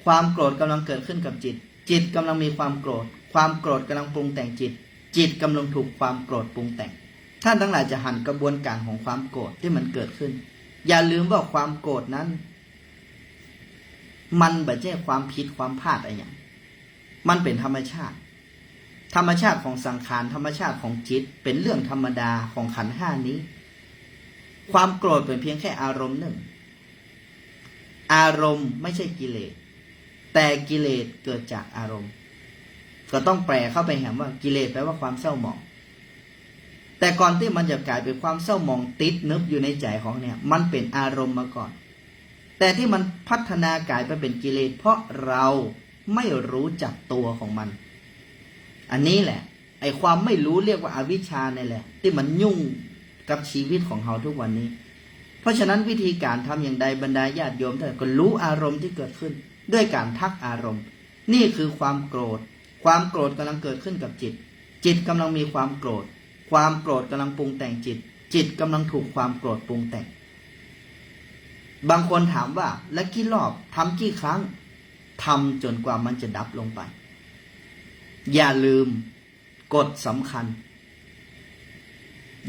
ความโกรธกำลังเกิดขึ้นกับจิตกำลังมีความโกรธความโกรธกำลังปรุงแต่งจิตกำลังถูกความโกรธปรุงแต่งท่านทั้งหลายจะหันกระบวนการของความโกรธที่มันเกิดขึ้นอย่าลืมว่าความโกรธนั้นมันไม่ใช่ความผิดความพลาดอะไรอย่างมันเป็นธรรมชาติของสังขารธรรมชาติของจิตเป็นเรื่องธรรมดาของขันธ์ห้านี้ความโกรธเป็นเพียงแค่อารมณ์หนึ่งอารมณ์ไม่ใช่กิเลสแต่กิเลสเกิดจากอารมณ์ก็ต้องแปลเข้าไปแหมว่ากิเลสแปลว่าความเศร้าหมองแต่ก่อนที่มันจะกลายเป็นความเศร้าหมองติดนึกอยู่ในใจของเนี่ยมันเป็นอารมณ์มาก่อนแต่ที่มันพัฒนากลายไปเป็นกิเลสเพราะเราไม่รู้จักตัวของมันอันนี้แหละไอ้ความไม่รู้เรียกว่าอวิชชาเนี่ยแหละที่มันยุ่งกับชีวิตของเราทุกวันนี้เพราะฉะนั้นวิธีการทำอย่างใดบรรดาญาติโยมท่านก็รู้อารมณ์ที่เกิดขึ้นด้วยการทักอารมณ์นี่คือความโกรธกำลังเกิดขึ้นกับจิตกำลังมีความโกรธกำลังปรุงแต่งจิตกำลังถูกความโกรธปรุงแต่งบางคนถามว่าและกี่รอบทำกี่ครั้งทำจนกว่ามันจะดับลงไปอย่าลืมกฎสำคัญ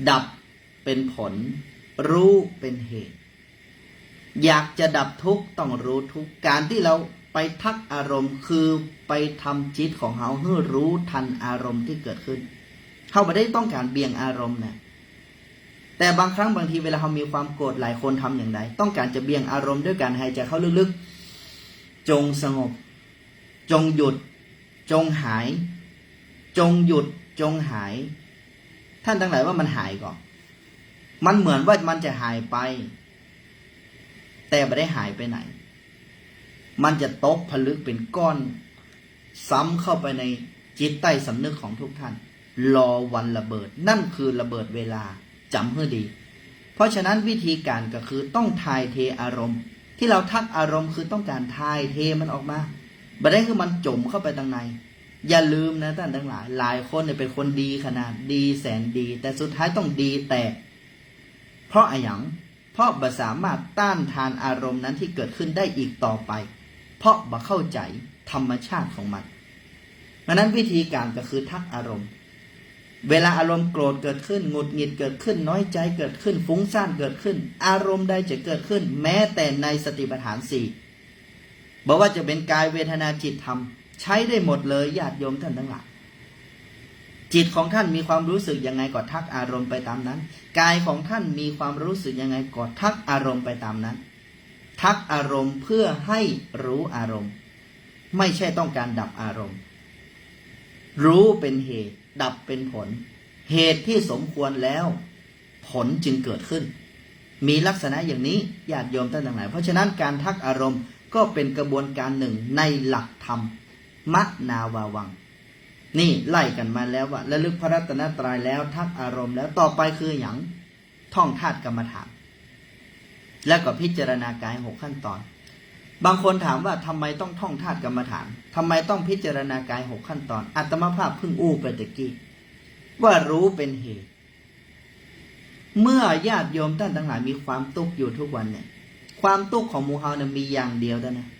ดับเป็นผลรู้เป็นเหตุอยากจะดับทุกข์ต้องรู้ทุกข์การที่เราไปทักอารมณ์คือไปทำจิตของเราให้รู้ทันอารมณ์ที่เกิดขึ้นเขาไม่ได้ต้องการเบี่ยงอารมณ์นะแต่บางครั้งบางทีเวลาเรามีความโกรธหลายคนทำอย่างไรต้องการจะเบี่ยงอารมณ์ด้วยการหายใจเข้าลึกๆจงสงบจงหยุดจงหายจงหยุดจงหายท่านทั้งหลายว่ามันหายก่อนมันเหมือนว่ามันจะหายไปแต่ไม่ได้หายไปไหน มันจะตกผลึกเป็นก้อนซ้ำเข้าไปในจิตใต้สำนึกของทุกท่านรอวันระเบิดนั่นคือระเบิดเวลาจำให้ดี เพราะฉะนั้นวิธีการก็คือต้องถ่ายเทอารมณ์ที่เราทักอารมณ์คือต้องการถ่ายเทมันออกมาบัดนี้คือมันจมเข้าไปทางในอย่าลืมนะท่านทั้งหลายหลายคนเนี่ยเป็นคนดีขนาดดีแสนดีแต่สุดท้ายต้องดีแต่เพราะอะไรอย่างเพราะบ่สามารถต้านทานอารมณ์นั้นที่เกิดขึ้นได้อีกต่อไปเพราะบ่เข้าใจธรรมชาติของมันดังนั้นวิธีการก็คือทักอารมณ์เวลาอารมณ์โกรธเกิดขึ้นหงุดหงิดเกิดขึ้นน้อยใจเกิดขึ้นฟุ้งซ่านเกิดขึ้นอารมณ์ใดจะเกิดขึ้นแม้แต่ในสติปัฏฐานสี่บอกว่าจะเป็นกายเวทนาจิตธรรมใช้ได้หมดเลยญาติโยมท่านทั้งหลายจิตของท่านมีความรู้สึกยังไงก็ทักอารมณ์ไปตามนั้นกายของท่านมีความรู้สึกยังไงก็ทักอารมณ์ไปตามนั้นทักอารมณ์เพื่อให้รู้อารมณ์ไม่ใช่ต้องการดับอารมณ์รู้เป็นเหตุดับเป็นผลเหตุที่สมควรแล้วผลจึงเกิดขึ้นมีลักษณะอย่างนี้ญาติโยมท่านทั้งหลายเพราะฉะนั้นการทักอารมณ์ก็เป็นกระบวนการหนึ่งในหลักธรรมมนาวาวังนี่ไล่กันมาแล้วว่าระลึกพระรัตนตรัยแล้วทักอารมณ์แล้วต่อไปคืออย่างท่องธาตุกรรมฐานแล้วก็พิจารณากาย6ขั้นตอนบางคนถามว่าทำไมต้องท่องธาตุกรรมฐานทำไมต้องพิจารณากาย6ขั้นตอนอาตมาภาพเพิ่งอู้ไปตะกี้ว่ารู้เป็นเหตุเมื่อญาติโยมท่านทั้งหลายมีความทุกข์อยู่ทุกวันเนี่ยความทุกข์ของหมู่เฮาเนี่ยมีอย่างเดียวเท่านั้น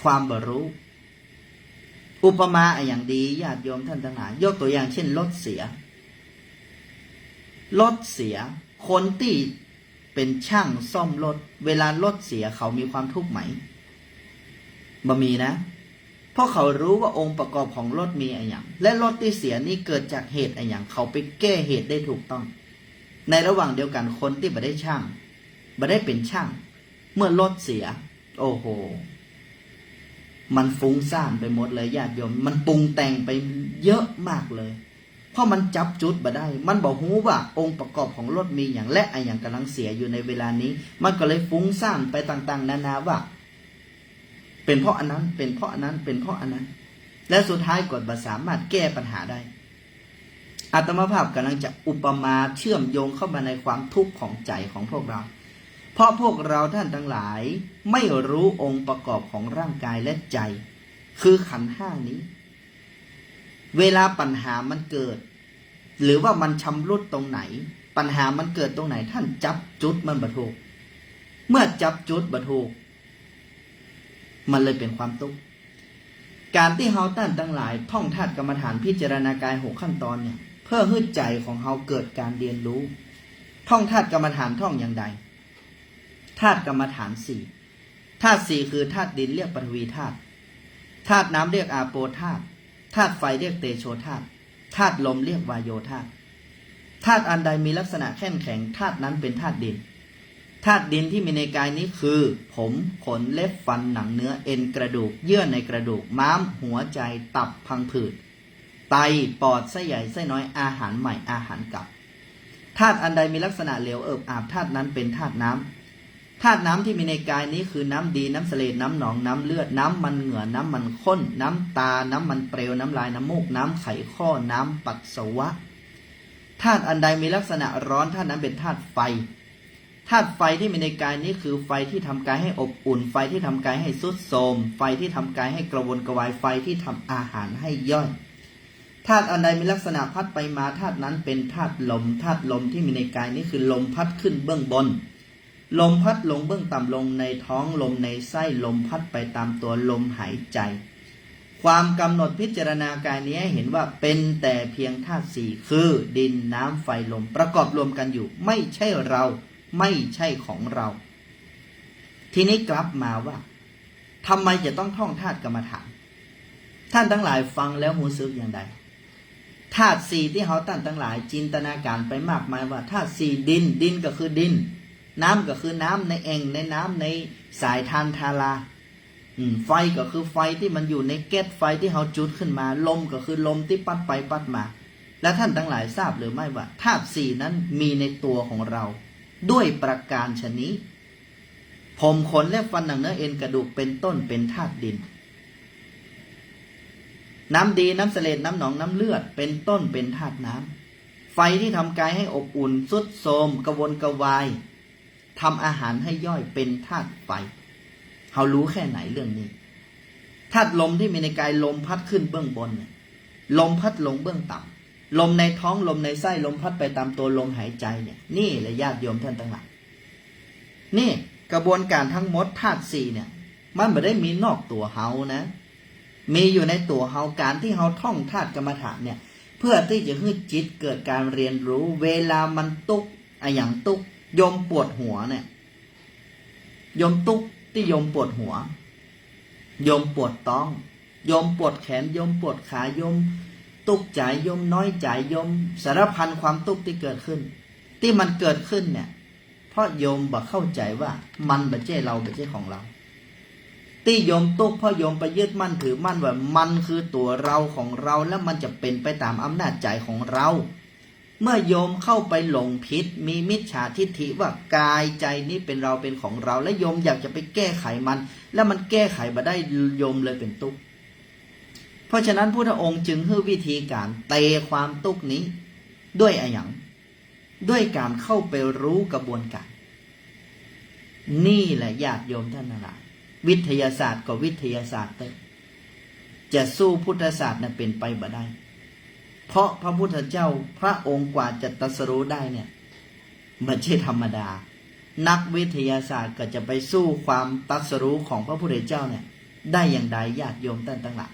ความบ่รู้อุปมาอย่างดีญาติโยมท่านทั้งหลายยกตัวอย่างเช่นรถเสียคนที่เป็นช่างซ่อมรถเวลารถเสียเขามีความทุกข์ไหมบ่มีนะเพราะเขารู้ว่าองค์ประกอบของรถมีอะไรอย่างและรถที่เสียนี่เกิดจากเหตุอะไรอย่างเขาไปแก้เหตุได้ถูกต้องในระหว่างเดียวกันคนที่บ่ได้ช่างบ่ได้เป็นช่างเมื่อรถเสียโอ้โหมันฟุ้งซ่านไปหมดเลยญาติโยมมันปรุงแต่งไปเยอะมากเลยเพราะมันจับจุดบ่ได้มันบอกหูว่าองค์ประกอบของรถมีอย่างและไออย่างกำลังเสียอยู่ในเวลานี้มันก็เลยฟุ้งซ่านไปต่างๆนานาว่าเป็นเพราะอันนั้นเป็นเพราะอันนั้นเป็นเพราะอันนั้นและสุดท้ายก็บ่สามารถแก้ปัญหาได้อาตมาภาพกำลังจะอุปมาเชื่อมโยงเข้ามาในความทุกข์ของใจของพวกเราเพราะพวกเราท่านทั้งหลายไม่รู้องค์ประกอบของร่างกายและใจคือขันธ์ห้านี้เวลาปัญหามันเกิดหรือว่ามันชำรุดตรงไหนปัญหามันเกิดตรงไหนท่านจับจุดมันบ่ถูกเมื่อจับจุดบ่ถูกมันเลยเป็นความทุกข์การที่เฮาท่านทั้งหลายท่องธาตุกรรมฐานพิจารณากาย6ขั้นตอนเนี่ยเพื่อให้ใจของเฮาเกิดการเรียนรู้ท่องธาตุกรรมฐานท่องอย่างใดธาตุกรรมฐาน4ธาตุ4คือธาตุดินเรียกปฐวีธาตุธาตุน้ำเรียกอาโปธาตุธาตุไฟเรียกเตโชธาตุธาตุลมเรียกวายโยธาตุธาตุอันใดมีลักษณะแข็งแข็งธาตุนั้นเป็นธาตุดินธาตุดินที่มีในกายนี้คือผมขนเล็บฟันหนังเนื้อเอ็นกระดูกเยื่อในกระดูกม้ามหัวใจตับพังผืดไตปอดไส้ใหญ่ไส้น้อยอาหารใหม่อาหารเก่าธาตุอันใดมีลักษณะเหลวเอิบอาบธาตุนั้นเป็นธาตุน้ำธาตุน้ำที่มีในกายนี้คือน้ำดีน้ำเสลดน้ำหนองน้ำเลือดน้ำมันเหงื่อน้ำมันข้นน้ำตาน้ำมันเปลวน้ำลายน้ำมูกน้ำไขข้อน้ำปัสสาวะธาตุอันใดมีลักษณะร้อนธาตุนั้นเป็นธาตุไฟธาตุไฟที่มีในกายนี้คือไฟที่ทำกายให้อบอุ่นไฟที่ทำกายให้ทรุดโทรมไฟที่ทำกายให้กระวนกระวายไฟที่ทำอาหารให้ย่อยธาตุอันใดมีลักษณะพัดไปมาธาตุนั้นเป็นธาตุลมธาตุลมที่มีในกายนี้คือลมพัดขึ้นเบื้องบนลมพัดลงเบื้องต่ำลงในท้องลมในไส้ลมพัดไปตามตัวลมหายใจความกำหนดพิจารณากายนี้ให้เห็นว่าเป็นแต่เพียงธาตุสี่คือดินน้ำไฟลมประกอบรวมกันอยู่ไม่ใช่เราไม่ใช่ของเราทีนี้กลับมาว่าทำไมจะต้องท่องธาตุกรรมฐานท่านทั้งหลายฟังแล้วรู้สึกอย่างไรธาตุสี่ที่เขาท่านทั้งหลายจินตนาการไปมากมายว่าธาตุสี่ดินก็คือดินน้ำก็คือน้ำในแอ่งในน้ำในสายทานทาราไฟก็คือไฟที่มันอยู่ในแก๊สไฟที่เขาจุดขึ้นมาลมก็คือลมที่ปัดไปปัดมาและท่านทั้งหลายทราบหรือไม่ว่าธาตุสี่นั้นมีในตัวของเราด้วยประการชนิดพ ผมขนและฟันหนังเนื้อเอ็นกระดูกเป็นต้นเป็นธาตุดินน้ำดีน้ำเสลดน้ำหนองน้ำเลือดเป็นต้นเป็นธาตุน้ำไฟที่ทำกายให้อบอุ่นทรุดโทรมกระวนกระวายทำอาหารให้ย่อยเป็นธาตุไฟเขารู้แค่ไหนเรื่องนี้ธาตุลมที่มีในกายลมพัดขึ้นเบื้องบนลมพัดลงเบื้องต่ำลมในท้องลมในไส้ลมพัดไปตามตัวลมหายใจเนี่ยนี่แหละญาติโยมท่านทั้งหลายนี่กระบวนการทั้งหมดธาตุสี่เนี่ยมันไม่ได้มีนอกตัวเฮานะมีอยู่ในตัวเฮาการที่เฮาท่องธาตุกรรมฐานเนี่ยเพื่อที่จะให้จิตเกิดการเรียนรู้เวลามันตุกอย่างตุกโยมปวดหัวเนี่ยโยมตุกที่โยมปวดหัวโยมปวดท้องโยมปวดแขนโยมปวดขาโยมตุกใจโยมน้อยใจโยมสารพันความตุกที่เกิดขึ้นที่มันเกิดขึ้นเนี่ยเพราะโยมบ่เข้าใจว่ามันบ่ใช่เราบ่ใช่ของเราที่โยมตุกเพราะโยมไปยึดมั่นถือมั่นว่ามันคือตัวเราของเราแล้วมันจะเป็นไปตามอำนาจใจของเราเมื่อโยมเข้าไปหลงผิดมีมิจฉาทิฏฐิว่ากายใจนี้เป็นเราเป็นของเราและโยมอยากจะไปแก้ไขมันแล้วมันแก้ไขมาได้โยมเลยเป็นตุกเพราะฉะนั้นพุทธองค์จึงให้วิธีการเตะความตุกนี้ด้วยอะไรอย่างด้วยการเข้าไปรู้กระบวนการนี่แหละญาติโยมท่านทั้งหลายวิทยาศาสตร์กับวิทยาศาสตร์จะสู้พุทธศาสตร์นั้นเป็นไปบ่ได้เพราะพระพุทธเจ้าพระองค์กว่าจะตรัสรู้ได้เนี่ยไม่ใช่ธรรมดานักวิทยาศาสตร์ก็จะไปสู้ความตรัสรู้ของพระพุทธเจ้าเนี่ยได้อย่างใดญาติโยมท่านทั้งหลาย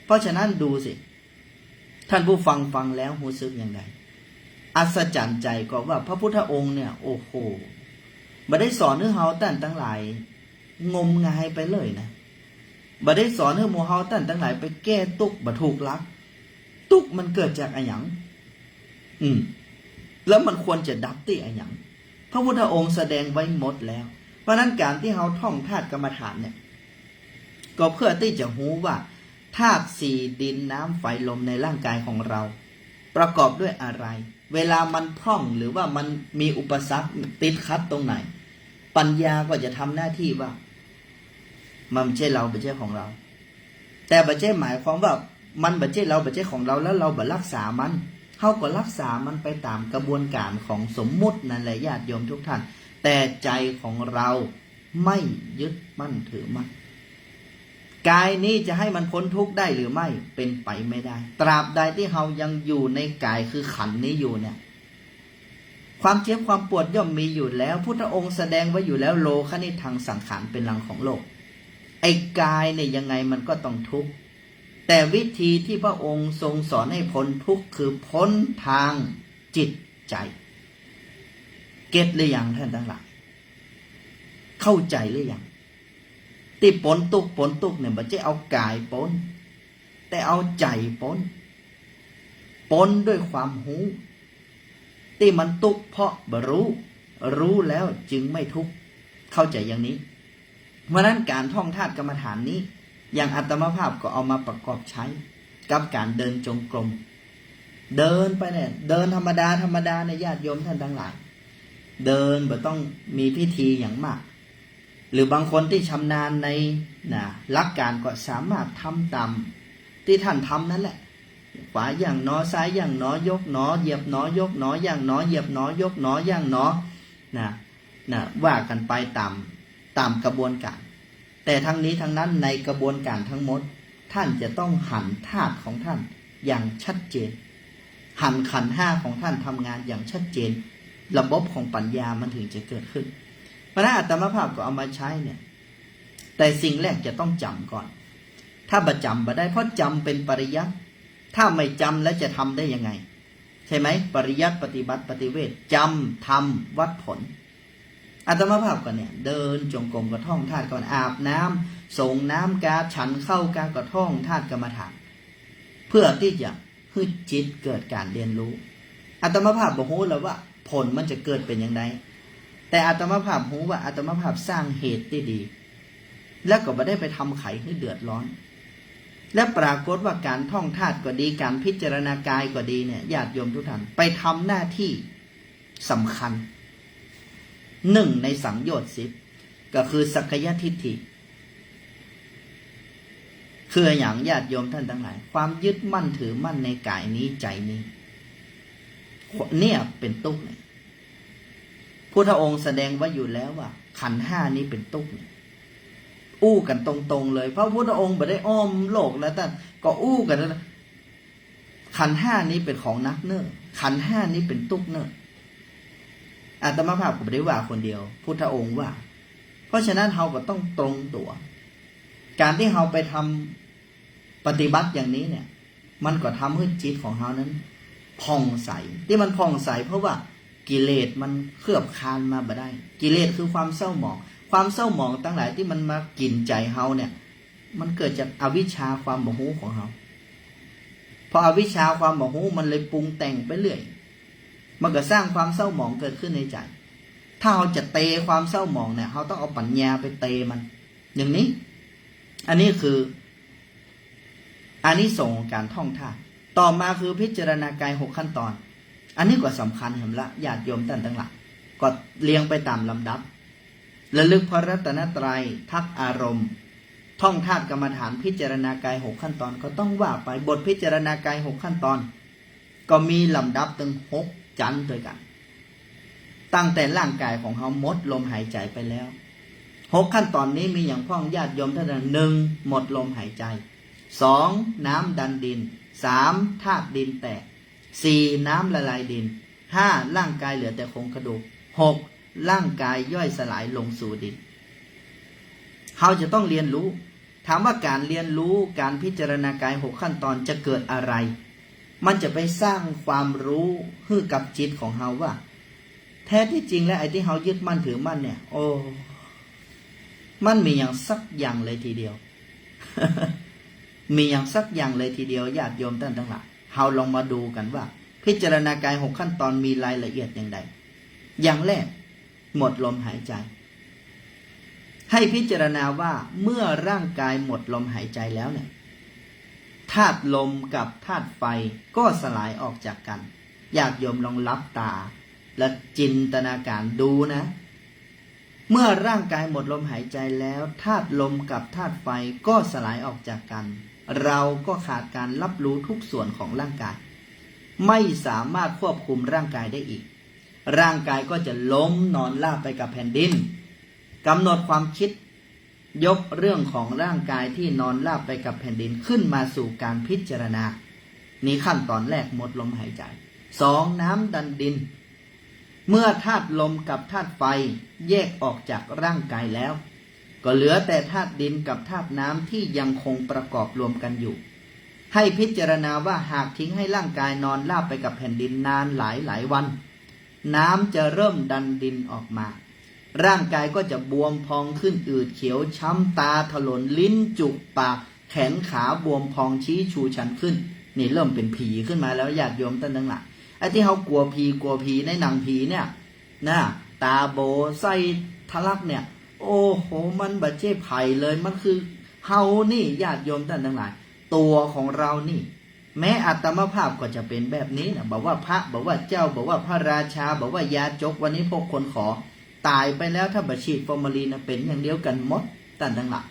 เพราะฉะนั้นดูสิท่านผู้ฟังฟังแล้วรู้สึกอย่างไรอัศจรรย์ใจก็ว่าพระพุทธองค์เนี่ยโอ้โหบ่ได้สอนให้เฮาท่านทั้งหลายงมงายไปเลยนะบ่ได้สอนให้หมู่เฮาท่านทั้งหลายไปแก้ตุกบ่ถูกลักตุกมันเกิดจากอะไรหยังแล้วมันควรจะดับที่อะไรหยังพระพุทธองค์แสดงไว้หมดแล้วเพราะนั้นการที่เฮาท่องธาตุกรรมฐานเนี่ยก็เพื่อที่จะรู้ว่าธาตุสี่ดินน้ำไฟลมในร่างกายของเราประกอบด้วยอะไรเวลามันพร่องหรือว่ามันมีอุปสรรคติดขัดตรงไหนปัญญาก็จะทำหน้าที่ว่ามันไม่ใช่เราไม่ใช่ของเราแต่ไม่ใช่หมายความว่ามันไม่ใช่เราไม่ใช่ของเราแล้วเราบ่รักษามันเฮาก็รักษามันไปตามกระบวนการของสมมุตินั่นแหละญาติโยมทุกท่านแต่ใจของเราไม่ยึดมั่นถือมั่นกายนี้จะให้มันพ้นทุกข์ได้หรือไม่เป็นไปไม่ได้ตราบใดที่เฮายังอยู่ในกายคือขันธ์นี้อยู่เนี่ยความเจ็บความปวดย่อมมีอยู่แล้วพุทธองค์แสดงไว้อยู่แล้วโลคณิทังสังขารเป็นหลังของโลกไอ้กายเนี่ยยังไงมันก็ต้องทุกข์แต่วิธีที่พระองค์ทรงสอนให้พ้นทุกข์คือพ้นทางจิตใจเก็ตหรือยังท่านทั้งหลายเข้าใจหรือยังที่พ้นทุกข์เนี่ยไม่ใช่เอากายพ้นแต่เอาใจพ้นด้วยความหูที่มันทุกข์เพราะบ่รู้แล้วจึงไม่ทุกข์เข้าใจอย่างนี้เพราะนั้นการท่องธาตุกรรมฐานนี้อย่างอาตมาภาพก็เอามาประกอบใช้กับการเดินจงกรมเดินไปเนี่ยเดินธรรมดาในญาติโยมท่านทั้งหลายเดินบ่ต้องมีพิธีอย่างมากหรือบางคนที่ชำนาญในหลักการก็สามารถทำตามที่ท่านทำนั่นแหละขวาอย่างหนอซ้ายอย่างหนอยกหนอเหยียบหนอยกหนออย่างหนอเหยียบหนอยกหนอย่างหนอว่ากันไปตามกระบวนการแต่ทั้งนี้ทั้งนั้นในกระบวนการทั้งหมดท่านจะต้องหันธาตุของท่านอย่างชัดเจนหันขันธ์ห้าของท่านทำงานอย่างชัดเจนระบบของปัญญามันถึงจะเกิดขึ้นเพราะนั้นอาตมาภาพก็เอามาใช้เนี่ยแต่สิ่งแรกจะต้องจำก่อนถ้าบ่จำบ่ได้เพราะจำเป็นปริยัติถ้าไม่จำแล้วจะทำได้ยังไงใช่ไหมปริยัติปฏิบัติปฏิเวทจำทำวัดผลอาตมาภาพก็เนี่ยเดินจงกรมก็ท่องธาตุก่อนอาบน้ำส่งน้ำกาฉันเข้ากาก็ท่องธาตุกรรมฐานเพื่อที่จะให้จิตเกิดการเรียนรู้อาตมาภาพบอกรู้แล้วว่าผลมันจะเกิดเป็นอย่างไรแต่อาตมาภาพรู้ว่าอาตมาภาพสร้างเหตุที่ดีแล้วก็ไม่ได้ไปทำไขให้เดือดร้อนและปรากฏว่าการท่องธาตุก็ดีการพิจารณากายก็ดีเนี่ยญาติโยมทุกท่านไปทำหน้าที่สำคัญหนึ่งในสังโยชน์10 ก็คือสักกายทิฏฐิคืออย่างญาติโยมท่านทั้งหลายความยึดมั่นถือมั่นในกายนี้ใจนี้เนี่ยเป็นทุกข์เนี่ยพุทธองค์แสดงไว้อยู่แล้วว่าขันธ์ห้านี้เป็นทุกข์อู้กันตรงๆเลยเพราะพุทธองค์ไม่ได้อ้อมโลกแล้วแต่ก็อู้กันแล้วขันธ์ห้านี้เป็นของนักเนิ่นขันธ์ห้านี้เป็นทุกข์เนิ่นอาตมาภาพก็ไม่ได้ว่าคนเดียวพุทธองค์ว่าเพราะฉะนั้นเราก็ต้องตรงตัวการที่เราไปทำปฏิบัติอย่างนี้เนี่ยมันก็ทำให้จิตของเรานั้นผ่องใสที่มันผ่องใสเพราะว่ากิเลสมันเคลือบคานมาบ่ได้กิเลสคือความเศร้าหมองความเศร้าหมองทั้งหลายที่มันมากินใจเราเนี่ยมันเกิดจากอวิชชาความโมโหของเราพออวิชชาความโมโหมันเลยปรุงแต่งไปเรื่อยมันก็สร้างความเศร้าหมองเกิดขึ้นในใจถ้าเราจะเตะความเศร้าหมองเนี่ยเราต้องเอาปัญญาไปเตะมันอย่างนี้อันนี้คืออานิสงส์ของการท่องธาตุต่อมาคือพิจารณากาย6ขั้นตอนอันนี้ก็สำคัญเห็นละญาติโยมท่านทั้งหลายก็เรียงไปตามลำดับระลึกพระรัตนตรัยทักอารมณ์ท่องธาตุกรรมฐานพิจารณากาย6ขั้นตอนก็ต้องว่าไปบทพิจารณากาย6ขั้นตอนก็มีลำดับถึง6ชั้นด้วยกันตั้งแต่ร่างกายของเขาหมดลมหายใจไปแล้ว6ขั้นตอนนี้มีอย่างพ่องญาติโยมท่านหนึ่งหมดลมหายใจ2น้ำดันดิน3ธาตุดินแตก4น้ำละลายดิน5ร่างกายเหลือแต่โครงกระดูก6ร่างกายย่อยสลายลงสู่ดินเราจะต้องเรียนรู้ถามว่าการเรียนรู้การพิจารณากาย6ขั้นตอนจะเกิดอะไรมันจะไปสร้างความรู้ให้กับจิตของเราว่าแท้ที่จริงแล้วไอ้ที่เรายึดมั่นถือมั่นเนี่ยโอ้มันมีอย่างสักอย่างเลยทีเดียว มีอย่างสักอย่างเลยทีเดียวญาติโยมท่านทั้งหลายเราลองมาดูกันว่าพิจารณากาย6ขั้นตอนมีรายละเอียดอย่างไรอย่างแรกหมดลมหายใจให้พิจารณาว่าเมื่อร่างกายหมดลมหายใจแล้วเนี่ยธาตุลมกับธาตุไฟก็สลายออกจากกันญาติโยมลองลับตาและจินตนาการดูนะเมื่อร่างกายหมดลมหายใจแล้วธาตุลมกับธาตุไฟก็สลายออกจากกันเราก็ขาดการรับรู้ทุกส่วนของร่างกายไม่สามารถควบคุมร่างกายได้อีกร่างกายก็จะล้มนอนราบไปกับแผ่นดินกำหนดความคิดยกเรื่องของร่างกายที่นอนราบไปกับแผ่นดินขึ้นมาสู่การพิจารณานี้ขั้นตอนแรกหมดลมหายใจ2น้ำดันดินเมื่อธาตุลมกับธาตุไฟแยกออกจากร่างกายแล้วก็เหลือแต่ธาตุดินกับธาตุน้ำที่ยังคงประกอบรวมกันอยู่ให้พิจารณาว่าหากทิ้งให้ร่างกายนอนราบไปกับแผ่นดินนานหลายวันน้ำจะเริ่มดันดินออกมาร่างกายก็จะบวมพองขึ้นอืดเขียวช้ำตาถลนลิ้นจุกปากแขนขาบวมพองชี้ชูชันขึ้นนี่เริ่มเป็นผีขึ้นมาแล้วญาติโยมท่านทั้งหลายไอ้ที่เขากลัวผีในหนังผีเนี่ยนะตาโบไส้ทะลักเนี่ยโอ้โหมันบาดเจ็บไผ่เลยมันคือเฮานี่ญาติโยมท่านทั้งหลายตัวของเรานี่แม้อัตมภาพก็จะเป็นแบบนี้นะบอกว่าพระบอกว่าเจ้าบอกว่าพระราชาบอกว่ายาจกวันนี้พวกคนขอตายไปแล้วถ้าบัฉีดฟอร์มาลีนเป็นอย่างเดียวกันหมดท่านทั้งหลาย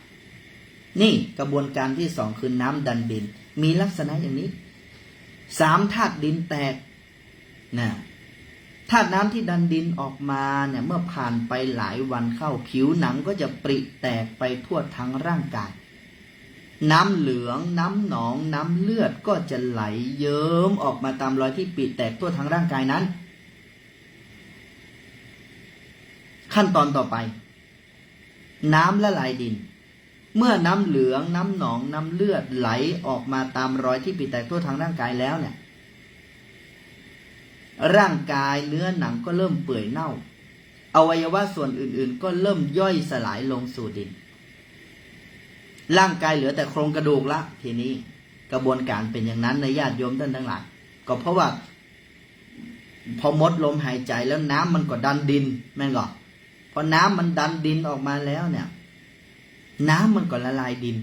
นี่กระบวนการที่2คือน้ำดันดินมีลักษณะอย่างนี้3ธาตุดินแตกนะธาตุน้ำที่ดันดินออกมาเนี่ยเมื่อผ่านไปหลายวันเข้าผิวหนังก็จะปริแตกไปทั่วทั้งร่างกายน้ำเหลืองน้ำหนองน้ำเลือดก็จะไหลเยิ้มออกมาตามรอยที่ปริแตกทั่วทั้งร่างกายนั้นขั้นตอนต่อไปน้ำละลายดินเมื่อน้ำเหลืองน้ำหนองน้ำเลือดไหลออกมาตามรอยที่ปริแตกทั่วทั้งร่างกายแล้วเนี่ยร่างกายเนื้อหนังก็เริ่มเปื่อยเน่าอวัยวะส่วนอื่นๆก็เริ่มย่อยสลายลงสู่ดินร่างกายเหลือแต่โครงกระดูกละทีนี้กระบวนการเป็นอย่างนั้นในญาติโยมท่านทั้งหลายก็เพราะว่าพอหมดลมหายใจแล้วน้ำมันก็ดันดินแม่นก่อนพอน้ำมันดันดินออกมาแล้วเนี่ยน้ำมันก็ละลายดิน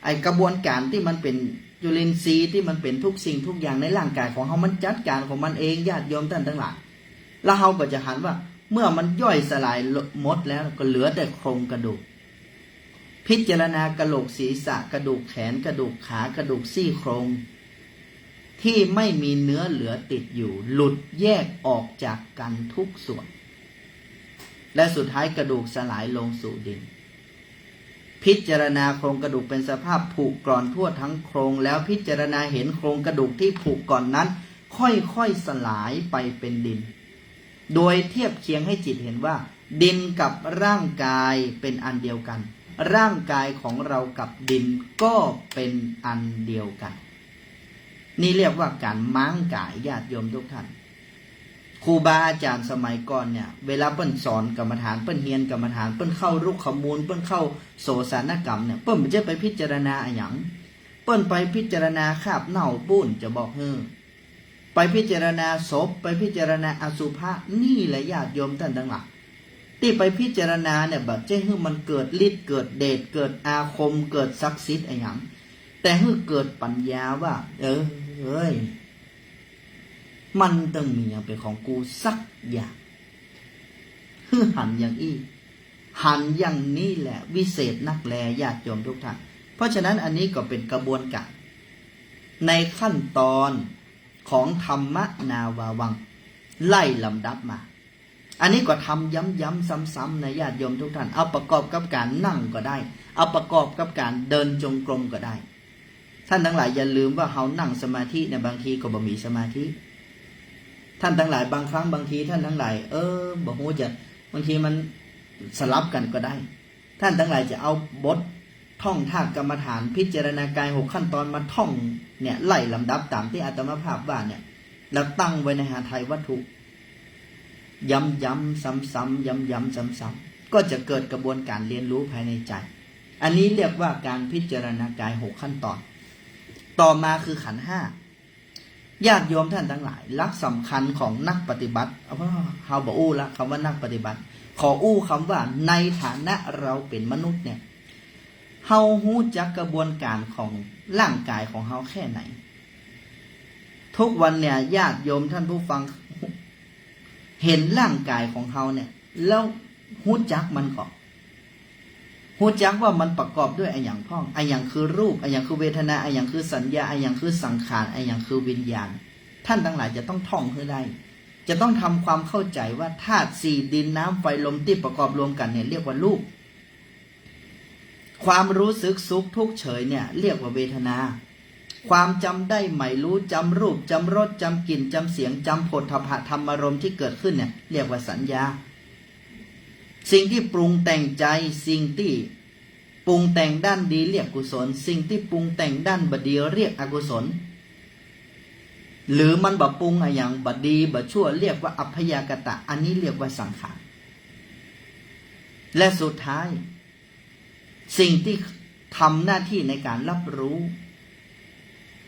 ไอกระบวนการที่มันเป็นจุลินทรีย์ที่มันเป็นทุกสิ่งทุกอย่างในร่างกายของเขามันจัดการของมันเองญาติโยมท่านทั้งหลายแล้วเราก็จะหันว่า เมื่อมันย่อยสลายหมดแล้วก็เหลือแต่โครงกระดูกพิจารณากระโหลกศีรษะกระดูกแขนกระดูกขากระดูกซี่โครงที่ไม่มีเนื้อเหลือติดอยู่หลุดแยกออกจากกันทุกส่วนและสุดท้ายกระดูกสลายลงสู่ดินพิจารณาโครงกระดูกเป็นสภาพผุกร่อนทั่วทั้งโครงแล้วพิจารณาเห็นโครงกระดูกที่ผุก่อนนั้นค่อยๆสลายไปเป็นดินโดยเทียบเคียงให้จิตเห็นว่าดินกับร่างกายเป็นอันเดียวกันร่างกายของเรากับดินก็เป็นอันเดียวกันนี่เรียกว่าการม้างกายญาติโยมทุกท่านครูบาอาจารย์สมัยก่อนเนี่ยเวลาเปิ้นสอนกรรมฐานเปิ้นเฮียนกรรมฐานเปิ้นเข้ารุกขมูลเปิ้นเข้าโสสานกรรมเนี่ยเปิ้นไม่ใช่ไปพิจารณาอะไรอย่างเปิ้นไปพิจารณาคาบเน่าปุ้นจะบอกไปพิจารณาศพไปพิจารณาอสุภะนี่แหละญาติโยมท่านทั้งหลายที่ไปพิจารณาเนี่ยแบบจะให้มันเกิดฤทธิ์เกิดเดชเกิดอาคมเกิดศักดิ์สิทธิ์อะไรอย่างแต่ให้เกิดปัญญาว่าเอ้ยมันต้องมีอย่างเป็นของกูสักอย่างหันอย่างอี้หันอย่างนี้แหละวิเศษนักแลญาติโยมทุกท่านเพราะฉะนั้นอันนี้ก็เป็นกระบวนการในขั้นตอนของธรรมนาวาวังไล่ลำดับมาอันนี้ก็ทำย้ำๆซ้ำๆนะญาติโยมทุกท่านเอาประกอบกับการนั่งก็ได้เอาประกอบกับการเดินจงกรมก็ได้ท่านทั้งหลายอย่าลืมว่าเขานั่งสมาธิเนี่ยบางทีก็บ่มีสมาธิท่านทั้งหลายบางครั้งบางทีท่านทั้งหลายบ่ฮู้จะบางทีมันสลับกันก็ได้ท่านทั้งหลายจะเอาบทท่องท่ากรรมฐานพิจารณากาย6ขั้นตอนมาท่องเนี่ยไล่ลำดับตามที่อาตมาภาพว่าเนี่ยแล้วตั้งไว้ในหาไทยวัตถุย้ำๆซ้ำๆย้ำๆซ้ำๆก็จะเกิดกระบวนการเรียนรู้ภายในใจอันนี้เรียกว่าการพิจารณากาย6ขั้นตอนต่อมาคือขันธ์5ญาติโยมท่านทั้งหลายหลักสำคัญของนักปฏิบัติเอาว่าเฮาบ่อู้ละคำว่านักปฏิบัติขออู้คำว่าในฐานะเราเป็นมนุษย์เนี่ยเฮาฮู้จักกระบวนการของร่างกายของเฮาแค่ไหนทุกวันเนี่ยญาติโยมท่านผู้ฟังเห็นร่างกายของเฮาเนี่ยแล้วฮู้จักมันก่อนฮู้จักว่ามันประกอบด้วยอะไรอย่างพ้องอะไรอย่างคือรูปอะไรอย่างคือเวทนาอะไรอย่างคือสัญญาอะไรอย่างคือสังขารอะไรอย่างคือวิญญาณท่านทั้งหลายจะต้องท่องให้ได้จะต้องทำความเข้าใจว่าธาตุสี่ดินน้ำไฟลมที่ประกอบรวมกันเนี่ยเรียกว่ารูปความรู้สึกสุขทุกข์เฉยเนี่ยเรียกว่าเวทนาความจำได้ใหม่รู้จำรูปจำรสจำกลิ่นจำเสียงจำโผฏฐัพพะธรรมารมณ์ที่เกิดขึ้นเนี่ยเรียกว่าสัญญาสิ่งที่ปรุงแต่งใจสิ่งที่ปรุงแต่งด้านดีเรียกกุศลสิ่งที่ปรุงแต่งด้านบดีเรียกอกุศลหรือมันบ่ปรุงอะไรอย่างบดีบ่ชั่วเรียกว่าอัพยากตะอันนี้เรียกว่าสังขารและสุดท้ายสิ่งที่ทำหน้าที่ในการรับรู้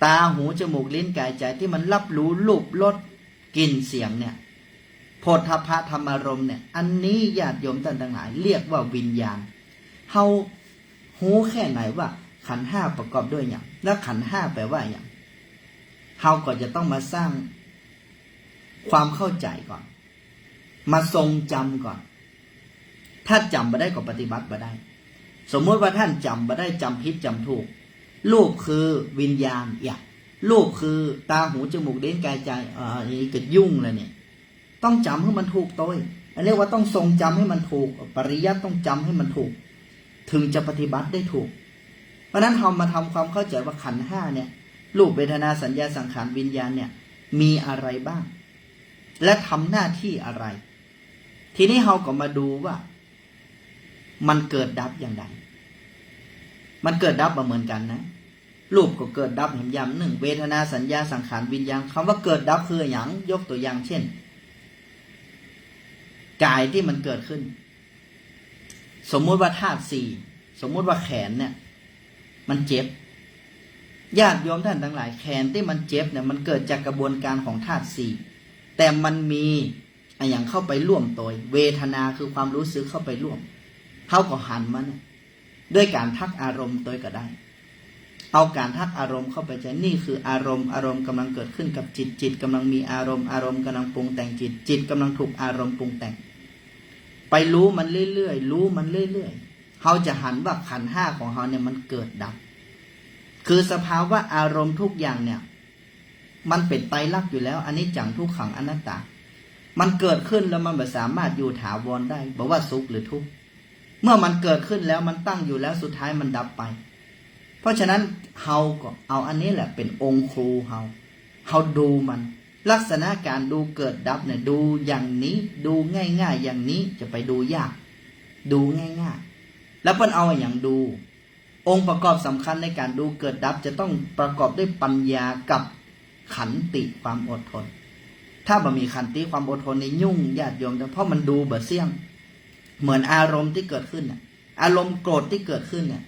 ตาหูจมูกลิ้นกายใจที่มันรับรู้รูปรสกลิ่นเสียงเนี่ยโผฏฐัพพะธรรมารมณ์เนี่ยอันนี้ญาติโยมท่านทั้งหลายเรียกว่าวิญญาณเฮาหูแค่ไหนว่าขันธ์5ประกอบด้วยอย่างแล้วขันธ์5แปลว่าอย่างเฮาก็จะต้องมาสร้างความเข้าใจก่อนมาทรงจำก่อนถ้าจำมาได้ก็ปฏิบัติมาได้สมมติว่าท่านจำมาได้จำผิดจำถูกรูปคือวิญญาณอย่างรูปคือตาหูจมูกลิ้นกายใจอย่างนี้เกิดยุ่งเลยเนี่ยต้องจำให้มันถูกตัวอันเรียกว่าต้องทรงจำให้มันถูกปริยัติต้องจำให้มันถูกถึงจะปฏิบัติได้ถูกเพราะนั้นเรามาทำความเข้าใจว่าขันธ์5เนี่ยรูปเวทนาสัญญาสังขารวิญญาณเนี่ยมีอะไรบ้างและทำหน้าที่อะไรทีนี้เราก็มาดูว่ามันเกิดดับอย่างไรมันเกิดดับมาเหมือนกันนะรูปก็เกิดดับเห็นอย่างหนึ่งเวทนาสัญญาสังขารวิญญาณคำว่าเกิดดับคืออย่างยกตัวอย่างเช่นกายที่มันเกิดขึ้นสมมุติว่าธาตุสี่สมมุติว่าแขนเนี่ยมันเจ็บญาติโยมท่านทั้งหลายแขนที่มันเจ็บเนี่ยมันเกิดจากกระบวนการของธาตุสี่แต่มันมีอย่างเข้าไปร่วมตัวเวทนาคือความรู้สึกเข้าไปร่วมเขาก็หันมันด้วยการทักอารมณ์ตัวก็ได้เอาการทักอารมณ์เข้าไปใจนี่คืออารมณ์กำลังเกิดขึ้นกับจิตกำลังมีอารมณ์กำลังปรุงแต่งจิตกำลังถูกอารมณ์ปรุงแต่ง ไปรู้มันเรื่อยๆรู้มันเรื่อยๆเขาจะหันว่าขันธ์ห้าของเขาเนี่ยมันเกิดดับคือสภาวะอารมณ์ทุกอย่างเนี่ยมันเป็นไตรลักษณ์อยู่แล้วอันนี้จังทุกขังอนัตตามันเกิดขึ้นแล้วมันไม่สามารถอยู่ถาวรได้บอกว่าสุขหรือทุกข์เมื่อมันเกิดขึ้นแล้วมันตั้งอยู่แล้วสุดท้ายมันดับไปเพราะฉะนั้นเฮาก็เอาอันนี้แหละเป็นองค์ครูเฮาดูมันลักษณะการดูเกิดดับเนี่ยดูอย่างนี้ดูง่ายๆอย่างนี้จะไปดูยากดูง่ายๆแล้วเพิ่นเอาอย่างดูองค์ประกอบสำคัญในการดูเกิดดับจะต้องประกอบด้วยปัญญากับขันติความอดทนถ้าบ่มีขันติความอดทนในยุ่งญาติโยมเพราะมันดูเบ่เสี่ยงเหมือนอารมณ์ที่เกิดขึ้นน่ะอารมณ์โกรธที่เกิดขึ้นเนี่ย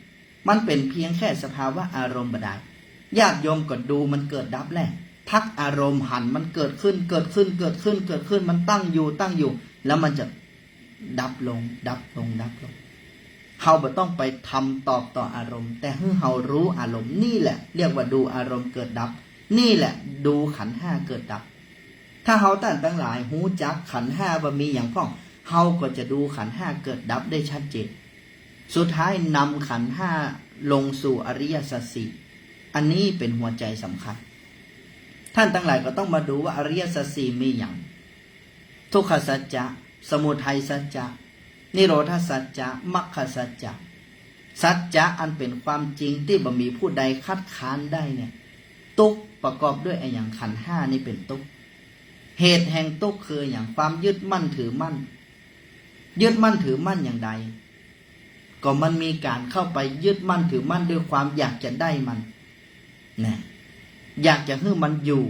มันเป็นเพียงแค่สภาวะอารมณ์บ่ได้ญาติโยมก็ดูมันเกิดดับแหละทักอารมณ์หันมันเกิดขึ้นมันตั้งอยู่แล้วมันจะดับลงเฮาบ่ต้องไปทำตอบต่ออารมณ์แต่ให้เฮารู้อารมณ์นี่แหละเรียกว่าดูอารมณ์เกิดดับนี่แหละดูขันธ์ห้าเกิดดับถ้าเฮาท่านทั้งหลายหูจักขันธ์ห้าว่ามีอย่างพ้องเฮาก็จะดูขันธ์ห้าเกิดดับได้ชัดเจนสุดท้ายนำขันธ์ห้าลงสู่อริยสัจสี่อันนี้เป็นหัวใจสำคัญท่านทั้งหลายก็ต้องมาดูว่าอริยสัจสี่มีอย่างทุกขสัจจะสมุทัยสัจจะนิโรธสัจจะมรรคสัจจะสัจจะอันเป็นความจริงที่บ่มีผู้ใดคัดค้านได้เนี่ยทุกข์ประกอบด้วยไอ้อย่างขันธ์ห้านี่เป็นทุกข์เหตุแห่งทุกข์คืออย่างความยึดมั่นถือมั่นอย่างใดก็มันมีการเข้าไปยึดมั่นถือมั่นด้วยความอยากจะได้มันนะอยากจะให้มันอยู่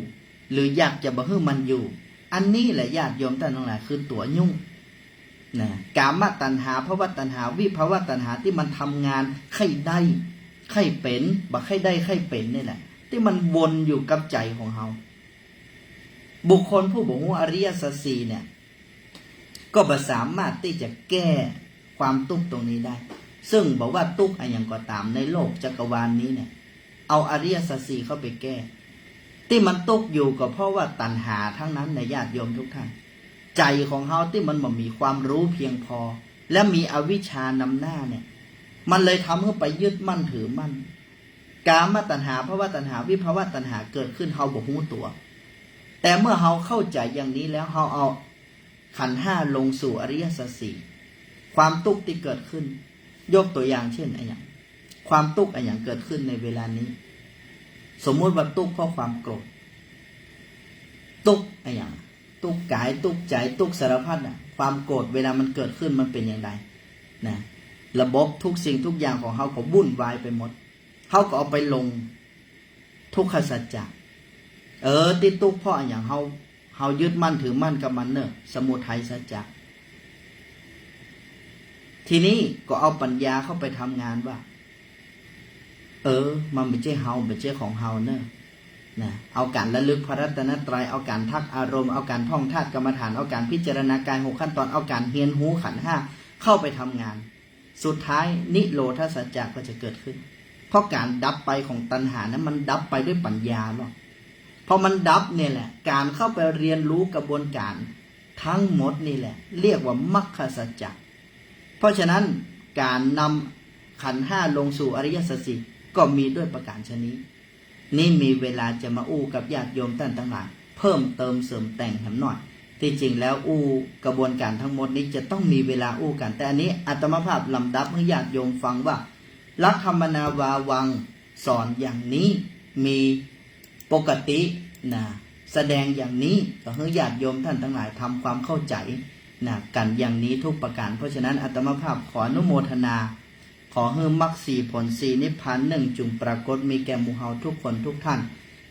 หรืออยากจะบ่ให้มันอยู่อันนี้แหละญาติโยมท่านทั้งหลายคือตัวยุ่งนะกามตัณหาภวตัณหาวิภวตัณหาที่มันทำงานใครได้ใครเป็นบ่ใครได้ใครเป็นนี่แหละที่มันวนอยู่กับใจของเฮาบุคคลผู้บ่ฮู้อริยสัจสี่เนี่ยก็บ่สามารถที่จะแก้ความทุกข์ตรงนี้ได้ซึ่งบอกว่าทุกข์อะไรอย่างก็ตามในโลกจักรวาลนี้เนี่ยเอาอริยสัจสี่เข้าไปแก้ที่มันทุกข์อยู่ก็เพราะว่าตัณหาทั้งนั้นในญาติโยมทุกท่านใจของเฮาที่มันบ่มีความรู้เพียงพอและมีอวิชชานำหน้าเนี่ยมันเลยทำให้ไปยึดมั่นถือมั่นกามตัณหาภวตัณหาวิภวตัณหาเกิดขึ้นเฮาบ่ฮู้ตัวแต่เมื่อเฮาเข้าใจอย่างนี้แล้วเฮาเอาขันธ์ห้าลงสู่อริยสัจสี่ความทุกข์ที่เกิดขึ้นยกตัวอย่างเช่นอะไรอย่างความทุกข์อะไรอย่างเกิดขึ้นในเวลานี้สมมุติว่าทุกข์เพราะความโกรธทุกข์อะไรอย่างทุกข์กายทุกข์ใจทุกข์สารพัดอ่ะความโกรธเวลามันเกิดขึ้นมันเป็นอย่างไรนะระบบทุกสิ่งทุกอย่างของเขาก็วุ่นวายไปหมดเขาก็เอาไปลงทุกขสัจจะที่ทุกข์เพราะอย่างเขายึดมั่นถือมั่นกับมันเนอะสมุทัยสัจจะทีนี้ก็เอาปัญญาเข้าไปทำงานว่ามันไม่ใช่เฮาไม่ใช่ของเฮาเนอะนะเอาการระลึกพระรัตนตรัยเอาการทักอารมณ์เอาการท่องธาตุกรรมฐานเอาการพิจารณากาย6ขั้นตอนเอาการเฮียนหูขันธ์ห้าเข้าไปทำงานสุดท้ายนิโรธสัจจะก็จะเกิดขึ้นเพราะการดับไปของตัณหานั้นมันดับไปด้วยปัญญาหรอกพอมันดับเนี่ยแหละการเข้าไปเรียนรู้กระบวนการทั้งหมดนี่แหละเรียกว่ามรรคสัจจะเพราะฉะนั้นการนำขันธ์ห้าลงสู่อริยสัจสี่ก็มีด้วยประการชนี้นี่มีเวลาจะมาอู้กับญาติโยมท่านทั้งหลายเพิ่มเติมเสริมแต่งแถมหน่อยที่จริงแล้วอู้กระบวนการทั้งหมดนี้จะต้องมีเวลาอู้กันแต่อันนี้อาตมาภาพลำดับให้ญาติโยมฟังว่าลักขมนาวาวังสอนอย่างนี้มีปกตินะแสดงอย่างนี้ก็ให้ญาติโยมท่านทั้งหลายทำความเข้าใจนะกันอย่างนี้ทุกประการเพราะฉะนั้นอาตมาภาพขออนุโมทนาขอให้มรรคสี่ผลสี่นิพพานหนึ่งจุงปรากฏมีแก่หมู่เฮาทุกคนทุกท่าน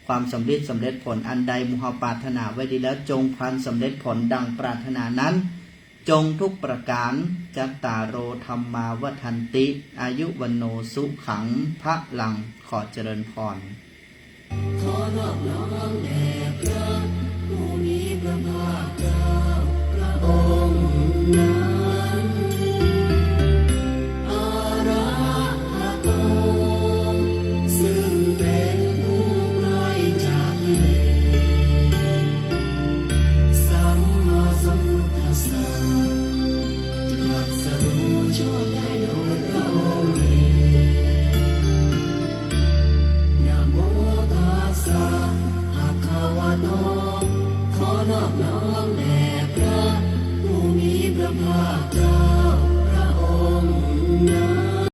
ความสำเร็จผลอันใดหมู่เฮาปรารถนาไว้ดีแล้วจงพลันสำเร็จผลดังปรารถนานั้นจงทุกประการจัตตารโอธรรมาวัฏันติอายุวันโนสุขังพระลังขอเจริญพรขอนอบน้อมแด่พระผู้มีพระภาคเจ้าพระองค์นั้นอรหันโตซึ่งเป็นผู้ไกลจากกิเลสสัมมาสัมพุทธัสสะ นอบน้อ